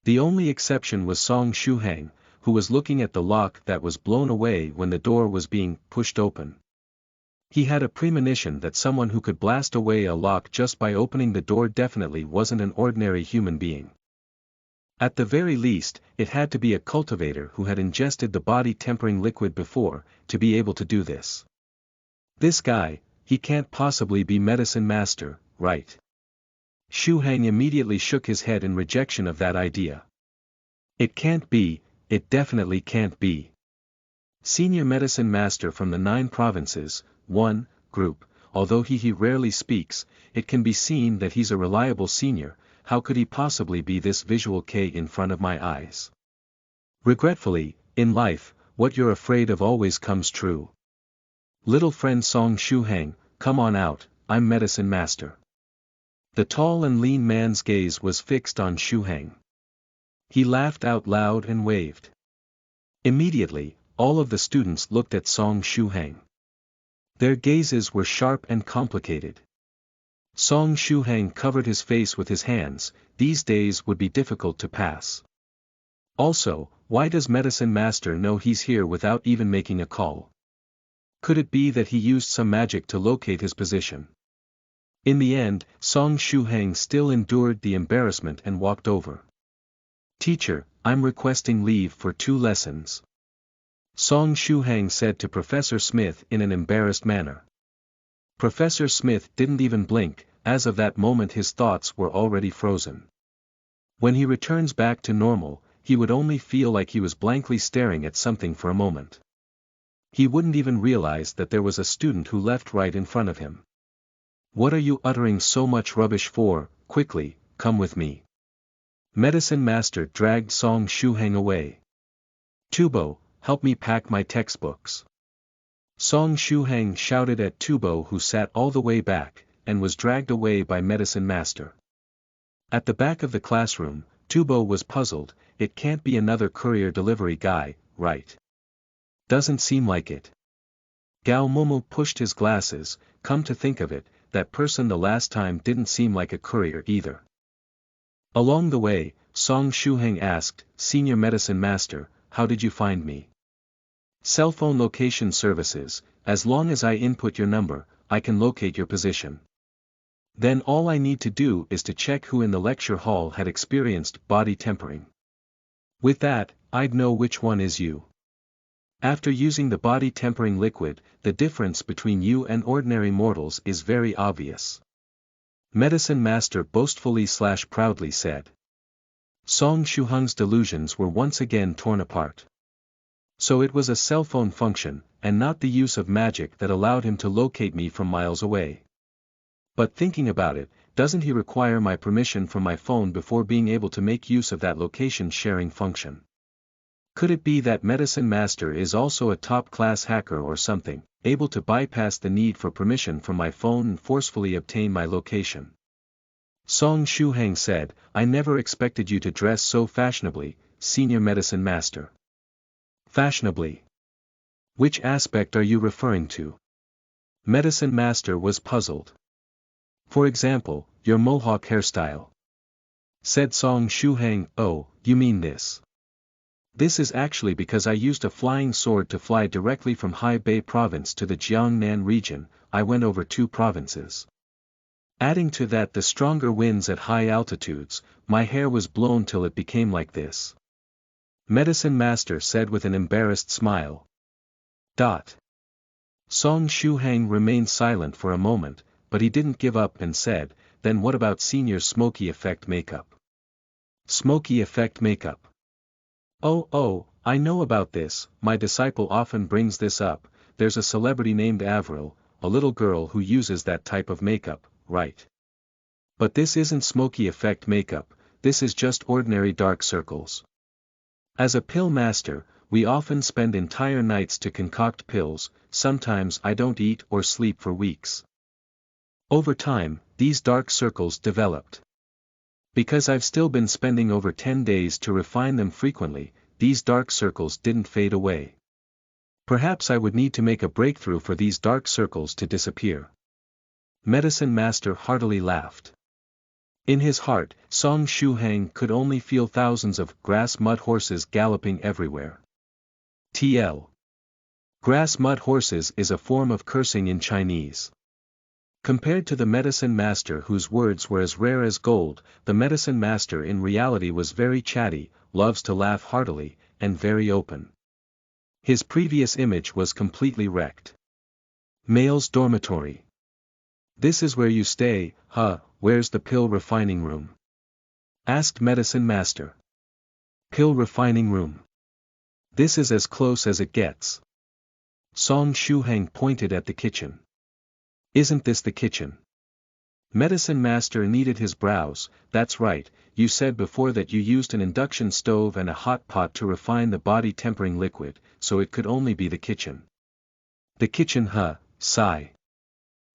The only exception was Song Shuhang, who was looking at the lock that was blown away when the door was being pushed open. He had a premonition that someone who could blast away a lock just by opening the door definitely wasn't an ordinary human being. At the very least, it had to be a cultivator who had ingested the body-tempering liquid before, to be able to do this. This guy, he can't possibly be Medicine Master, right? Shuhang immediately shook his head in rejection of that idea. It can't be, it definitely can't be. Senior Medicine Master from the 9 provinces, 1, group, although he rarely speaks, it can be seen that he's a reliable senior. How could he possibly be this Visual K in front of my eyes? Regretfully, in life, what you're afraid of always comes true. Little friend Song Shuhang, come on out, I'm Medicine Master. The tall and lean man's gaze was fixed on Shuhang. He laughed out loud and waved. Immediately, all of the students looked at Song Shuhang. Their gazes were sharp and complicated. Song Shuhang covered his face with his hands. These days would be difficult to pass. Also, why does Medicine Master know he's here without even making a call? Could it be that he used some magic to locate his position? In the end, Song Shuhang still endured the embarrassment and walked over. Teacher, I'm requesting leave for 2 lessons. Song Shuhang said to Professor Smith in an embarrassed manner. Professor Smith didn't even blink, as of that moment his thoughts were already frozen. When he returns back to normal, he would only feel like he was blankly staring at something for a moment. He wouldn't even realize that there was a student who left right in front of him. What are you uttering so much rubbish for? Quickly, come with me. Medicine Master dragged Song Shuhang away. Tubo, help me pack my textbooks. Song Shuhang shouted at Tubo, who sat all the way back, and was dragged away by Medicine Master. At the back of the classroom, Tubo was puzzled. It can't be another courier delivery guy, right? Doesn't seem like it. Gao Momo pushed his glasses. Come to think of it, that person the last time didn't seem like a courier either. Along the way, Song Shuhang asked, Senior Medicine Master, how did you find me? Cell phone location services. As long as I input your number, I can locate your position. Then all I need to do is to check who in the lecture hall had experienced body tempering. With that, I'd know which one is you. After using the body tempering liquid, the difference between you and ordinary mortals is very obvious. Medicine Master boastfully/proudly said. Song Shuhang's delusions were once again torn apart. So it was a cell phone function, and not the use of magic that allowed him to locate me from miles away. But thinking about it, doesn't he require my permission from my phone before being able to make use of that location sharing function? Could it be that Medicine Master is also a top-class hacker or something, able to bypass the need for permission from my phone and forcefully obtain my location? Song Shuhang said, I never expected you to dress so fashionably, Senior Medicine Master. Fashionably? Which aspect are you referring to? Medicine Master was puzzled. For example, your mohawk hairstyle. Said Song Shuhang, oh, you mean this? This is actually because I used a flying sword to fly directly from Hebei province to the Jiangnan region. I went over 2 provinces. Adding to that the stronger winds at high altitudes, my hair was blown till it became like this. Medicine Master said with an embarrassed smile. Song Shuhang remained silent for a moment, but he didn't give up and said, then what about Senior's smoky effect makeup? Smoky effect makeup. Oh, I know about this, my disciple often brings this up. There's a celebrity named Avril, a little girl who uses that type of makeup, right? But this isn't smoky effect makeup, this is just ordinary dark circles. As a pill master, we often spend entire nights to concoct pills. Sometimes I don't eat or sleep for weeks. Over time, these dark circles developed. Because I've still been spending over 10 days to refine them frequently, these dark circles didn't fade away. Perhaps I would need to make a breakthrough for these dark circles to disappear. Medicine Master heartily laughed. In his heart, Song Shuhang could only feel thousands of grass mud horses galloping everywhere. TL. Grass mud horses is a form of cursing in Chinese. Compared to the Medicine Master whose words were as rare as gold, the Medicine Master in reality was very chatty, loves to laugh heartily, and very open. His previous image was completely wrecked. Male's dormitory. This is where you stay, huh? Where's the pill refining room? Asked Medicine Master. Pill refining room. This is as close as it gets. Song Shuhang pointed at the kitchen. Isn't this the kitchen? Medicine Master kneaded his brows. That's right, you said before that you used an induction stove and a hot pot to refine the body tempering liquid, so it could only be the kitchen. The kitchen, huh? Sigh.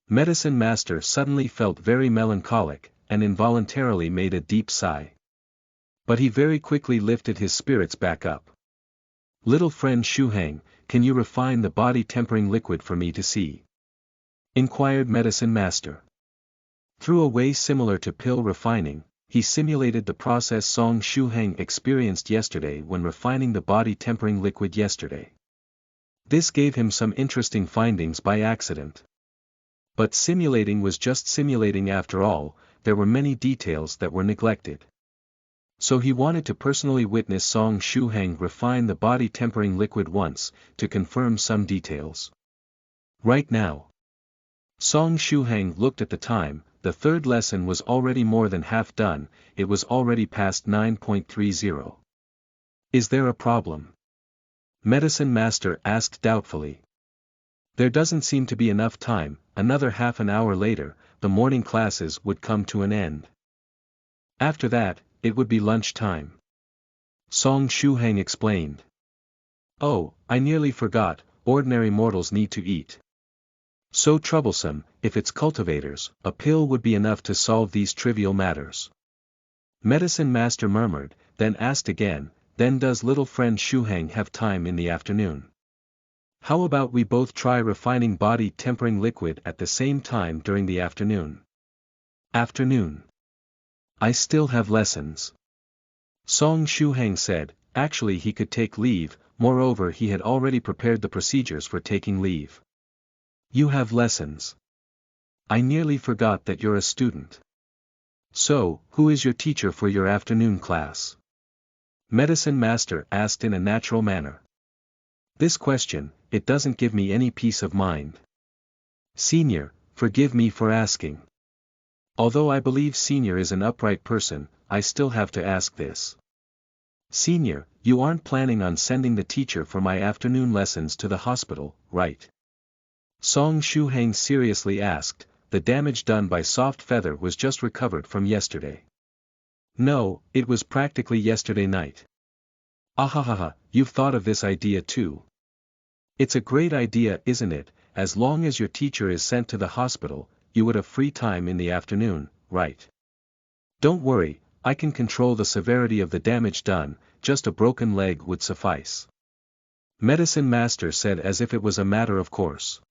Medicine Master suddenly felt very melancholic, and involuntarily made a deep sigh. But he very quickly lifted his spirits back up. Little friend Shuhang, can you refine the body tempering liquid for me to see? Inquired Medicine Master. Through a way similar to pill refining, he simulated the process Song Shuhang experienced yesterday when refining the body tempering liquid yesterday. This gave him some interesting findings by accident. But simulating was just simulating after all, there were many details that were neglected. So he wanted to personally witness Song Shuheng refine the body-tempering liquid once, to confirm some details. Right now. Song Shuheng looked at the time. The third lesson was already more than half done, it was already past 9:30. Is there a problem? Medicine Master asked doubtfully. There doesn't seem to be enough time. Another half an hour later, the morning classes would come to an end. After that, it would be lunch time. Song Shuheng explained. Oh, I nearly forgot, ordinary mortals need to eat. So troublesome, if it's cultivators, a pill would be enough to solve these trivial matters. Medicine Master murmured, then asked again, then does little friend Shuheng have time in the afternoon? How about we both try refining body-tempering liquid at the same time during the afternoon? Afternoon. I still have lessons. Song Shuheng said, actually he could take leave, moreover he had already prepared the procedures for taking leave. You have lessons. I nearly forgot that you're a student. So, who is your teacher for your afternoon class? Medicine Master asked in a natural manner. This question, it doesn't give me any peace of mind. Senior, forgive me for asking. Although I believe Senior is an upright person, I still have to ask this. Senior, you aren't planning on sending the teacher for my afternoon lessons to the hospital, right? Song Shuheng seriously asked. The damage done by Soft Feather was just recovered from yesterday. No, it was practically yesterday night. Ahahaha, you've thought of this idea too. It's a great idea, isn't it? As long as your teacher is sent to the hospital, you would have free time in the afternoon, right? Don't worry, I can control the severity of the damage done, just a broken leg would suffice. Medicine Master said as if it was a matter of course.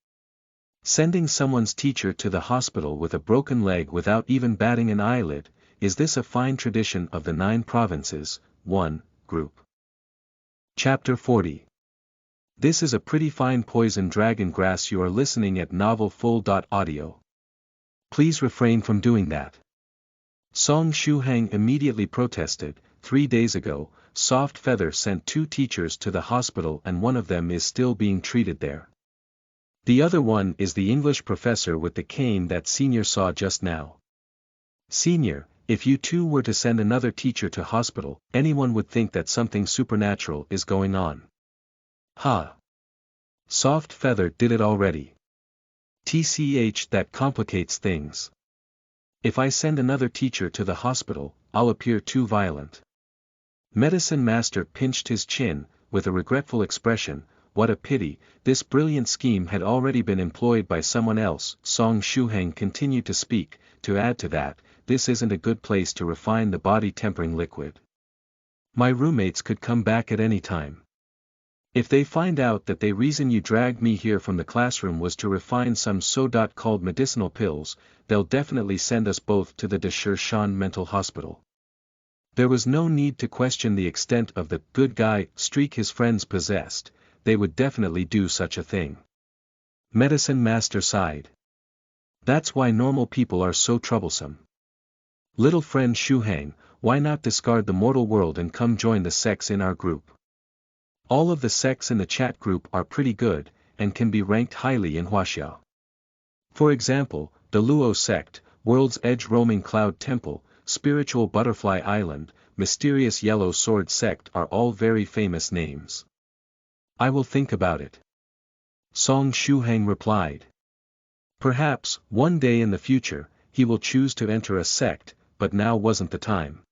Sending someone's teacher to the hospital with a broken leg without even batting an eyelid, is this a fine tradition of the 9 provinces? 1, Group. Chapter 40. This is a pretty fine poison dragon grass. You are listening at novelfull.audio. Please refrain from doing that. Song Shuheng immediately protested. 3 days ago, Soft Feather sent 2 teachers to the hospital and one of them is still being treated there. The other one is the English professor with the cane that Senior saw just now. Senior, if you two were to send another teacher to hospital, anyone would think that something supernatural is going on. Ha! Soft Feather did it already. TCH, that complicates things. If I send another teacher to the hospital, I'll appear too violent. Medicine Master pinched his chin, with a regretful expression. What a pity, this brilliant scheme had already been employed by someone else. Song Shuheng continued to speak. To add to that, this isn't a good place to refine the body-tempering liquid. My roommates could come back at any time. If they find out that the reason you dragged me here from the classroom was to refine some soda called medicinal pills, they'll definitely send us both to the Deshirshan mental hospital. There was no need to question the extent of the good guy streak his friends possessed. They would definitely do such a thing. Medicine Master sighed. That's why normal people are so troublesome. Little friend Shuheng, why not discard the mortal world and come join the sects in our group? All of the sects in the chat group are pretty good, and can be ranked highly in Huaxia. For example, the Luo sect, World's Edge Roaming Cloud Temple, Spiritual Butterfly Island, Mysterious Yellow Sword sect are all very famous names. I will think about it. Song Shuheng replied. Perhaps, one day in the future, he will choose to enter a sect, but now wasn't the time.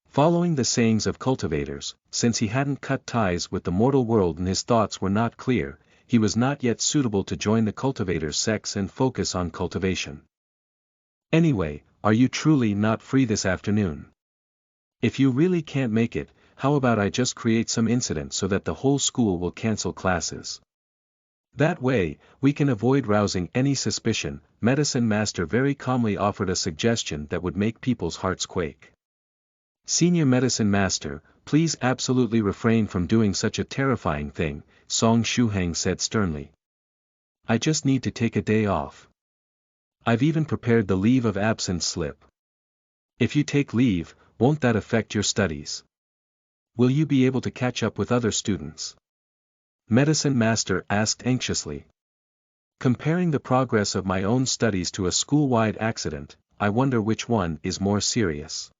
Following the sayings of cultivators, since he hadn't cut ties with the mortal world and his thoughts were not clear, he was not yet suitable to join the cultivators' sects and focus on cultivation. Anyway, are you truly not free this afternoon? If you really can't make it, how about I just create some incident so that the whole school will cancel classes? That way, we can avoid rousing any suspicion. Medicine Master very calmly offered a suggestion that would make people's hearts quake. Senior Medicine Master, please absolutely refrain from doing such a terrifying thing, Song Shuheng said sternly. I just need to take a day off. I've even prepared the leave of absence slip. If you take leave, won't that affect your studies? Will you be able to catch up with other students? Medicine Master asked anxiously. Comparing the progress of my own studies to a school-wide accident, I wonder which one is more serious.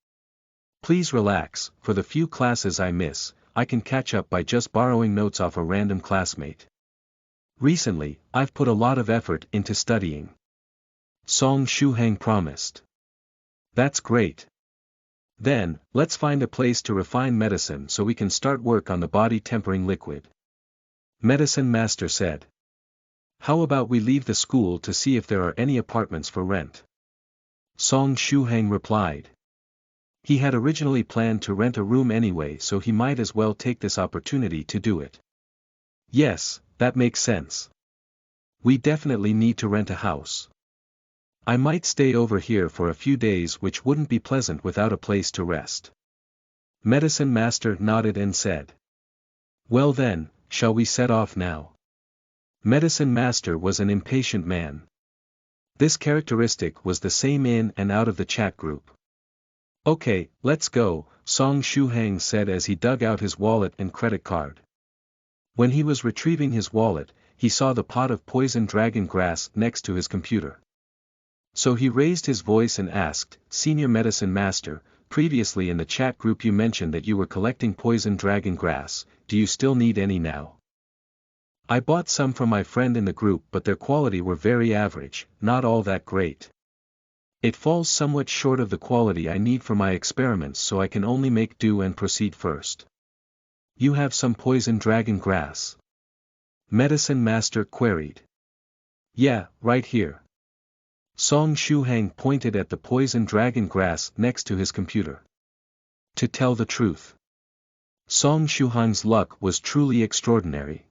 Please relax, for the few classes I miss, I can catch up by just borrowing notes off a random classmate. Recently, I've put a lot of effort into studying. Song Shuhang promised. That's great. Then, let's find a place to refine medicine so we can start work on the body-tempering liquid. Medicine Master said. How about we leave the school to see if there are any apartments for rent? Song Shuhang replied. He had originally planned to rent a room anyway, so he might as well take this opportunity to do it. Yes, that makes sense. We definitely need to rent a house. I might stay over here for a few days, which wouldn't be pleasant without a place to rest. Medicine Master nodded and said. Well then, shall we set off now? Medicine Master was an impatient man. This characteristic was the same in and out of the chat group. Okay, let's go, Song Shuhang said as he dug out his wallet and credit card. When he was retrieving his wallet, he saw the pot of poison dragon grass next to his computer. So he raised his voice and asked, Senior Medicine Master, previously in the chat group you mentioned that you were collecting poison dragon grass, do you still need any now? I bought some from my friend in the group, but their quality were very average, not all that great. It falls somewhat short of the quality I need for my experiments, so I can only make do and proceed first. You have some poison dragon grass? Medicine Master queried. Yeah, right here. Song Shuhang pointed at the poison dragon grass next to his computer. To tell the truth, Song Shuhang's luck was truly extraordinary.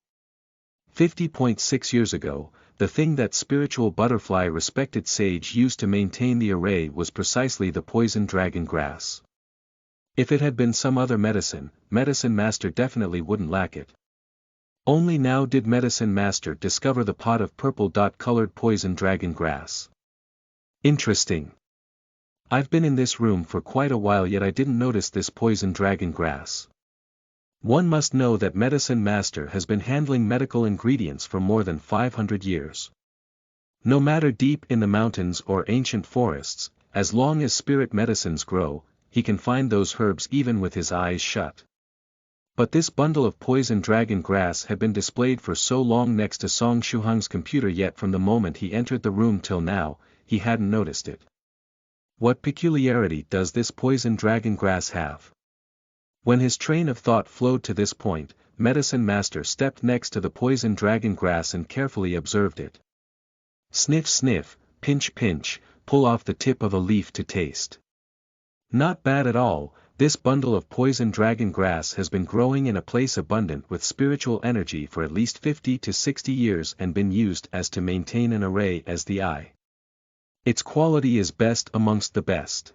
50.6 years ago, the thing that spiritual butterfly respected sage used to maintain the array was precisely the poison dragon grass. If it had been some other Medicine Master definitely wouldn't lack it. Only now did Medicine Master discover the pot of purple-colored poison dragon grass. Interesting. I've been in this room for quite a while, yet I didn't notice this poison dragon grass. One must know that Medicine Master has been handling medical ingredients for more than 500 years. No matter deep in the mountains or ancient forests, as long as spirit medicines grow, he can find those herbs even with his eyes shut. But this bundle of poison dragon grass had been displayed for so long next to Song Shuhang's computer, yet from the moment he entered the room till now, he hadn't noticed it. What peculiarity does this poison dragon grass have? When his train of thought flowed to this point, Medicine Master stepped next to the poison dragon grass and carefully observed it. Sniff sniff, pinch pinch, pull off the tip of a leaf to taste. Not bad at all. This bundle of poison dragon grass has been growing in a place abundant with spiritual energy for at least 50 to 60 years and been used as to maintain an array as the eye. Its quality is best amongst the best.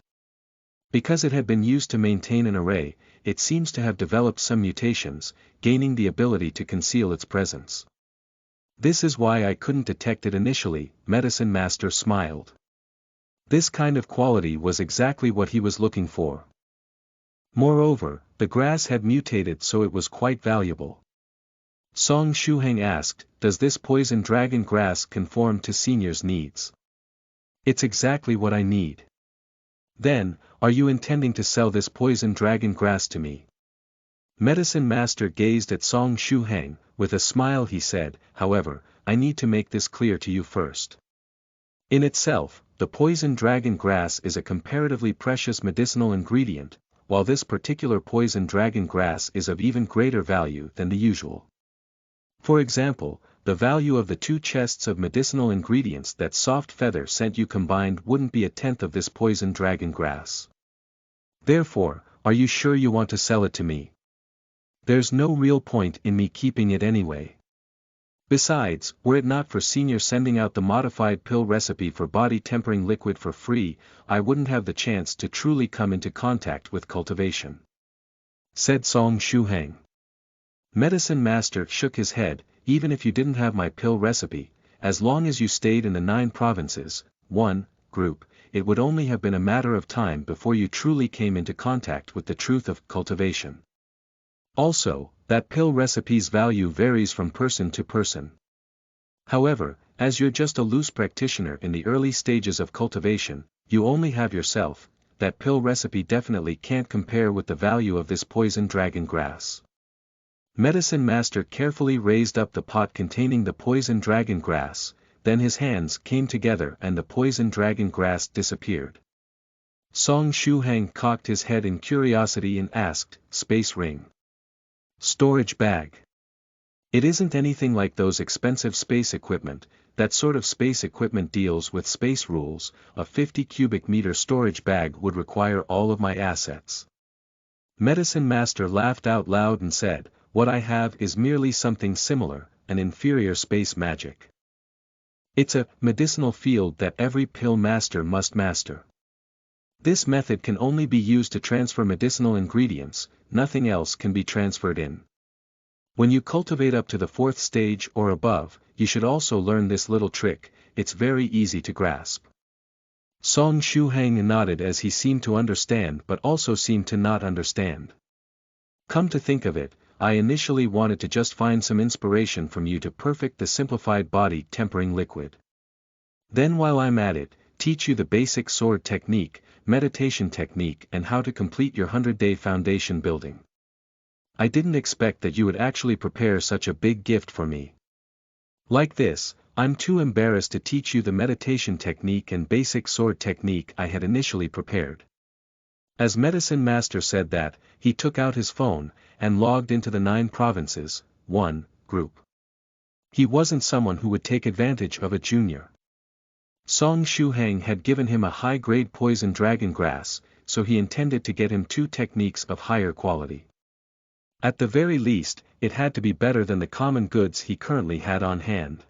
Because it had been used to maintain an array, it seems to have developed some mutations, gaining the ability to conceal its presence. This is why I couldn't detect it initially, Medicine Master smiled. This kind of quality was exactly what he was looking for. Moreover, the grass had mutated, so it was quite valuable. Song Shuhang asked, does this poison dragon grass conform to Senior's needs? It's exactly what I need. Then, are you intending to sell this poison dragon grass to me? Medicine Master gazed at Song Shuhang. With a smile he said, however, I need to make this clear to you first. In itself, the poison dragon grass is a comparatively precious medicinal ingredient, while this particular poison dragon grass is of even greater value than the usual. For example, the value of the 2 chests of medicinal ingredients that Soft Feather sent you combined wouldn't be a tenth of this poison dragon grass. Therefore, are you sure you want to sell it to me? There's no real point in me keeping it anyway. Besides, were it not for Senior sending out the modified pill recipe for body tempering liquid for free, I wouldn't have the chance to truly come into contact with cultivation. Said Song Shuhang. Medicine Master shook his head. Even if you didn't have my pill recipe, as long as you stayed in the 9 provinces, group, it would only have been a matter of time before you truly came into contact with the truth of cultivation. Also, that pill recipe's value varies from person to person. However, as you're just a loose practitioner in the early stages of cultivation, you only have yourself. That pill recipe definitely can't compare with the value of this poison dragon grass. Medicine Master carefully raised up the pot containing the poison dragon grass, then his hands came together and the poison dragon grass disappeared. Song Shuhang cocked his head in curiosity and asked, "Space ring? Storage bag?" "It isn't anything like those expensive space equipment. That sort of space equipment deals with space rules. A 50 cubic meter storage bag would require all of my assets." Medicine Master laughed out loud and said, "What I have is merely something similar, an inferior space magic. It's a medicinal field that every pill master must master. This method can only be used to transfer medicinal ingredients, nothing else can be transferred in. When you cultivate up to the 4th stage or above, you should also learn this little trick. It's very easy to grasp." Song Shuhang nodded as he seemed to understand but also seemed to not understand. "Come to think of it, I initially wanted to just find some inspiration from you to perfect the simplified body tempering liquid. Then while I'm at it, teach you the basic sword technique, meditation technique and how to complete your 100-day foundation building. I didn't expect that you would actually prepare such a big gift for me. Like this, I'm too embarrassed to teach you the meditation technique and basic sword technique I had initially prepared." As Medicine Master said that, he took out his phone, and logged into the 9 provinces, 1, group. He wasn't someone who would take advantage of a junior. Song Shuhang had given him a high-grade poison dragon grass, so he intended to get him 2 techniques of higher quality. At the very least, it had to be better than the common goods he currently had on hand.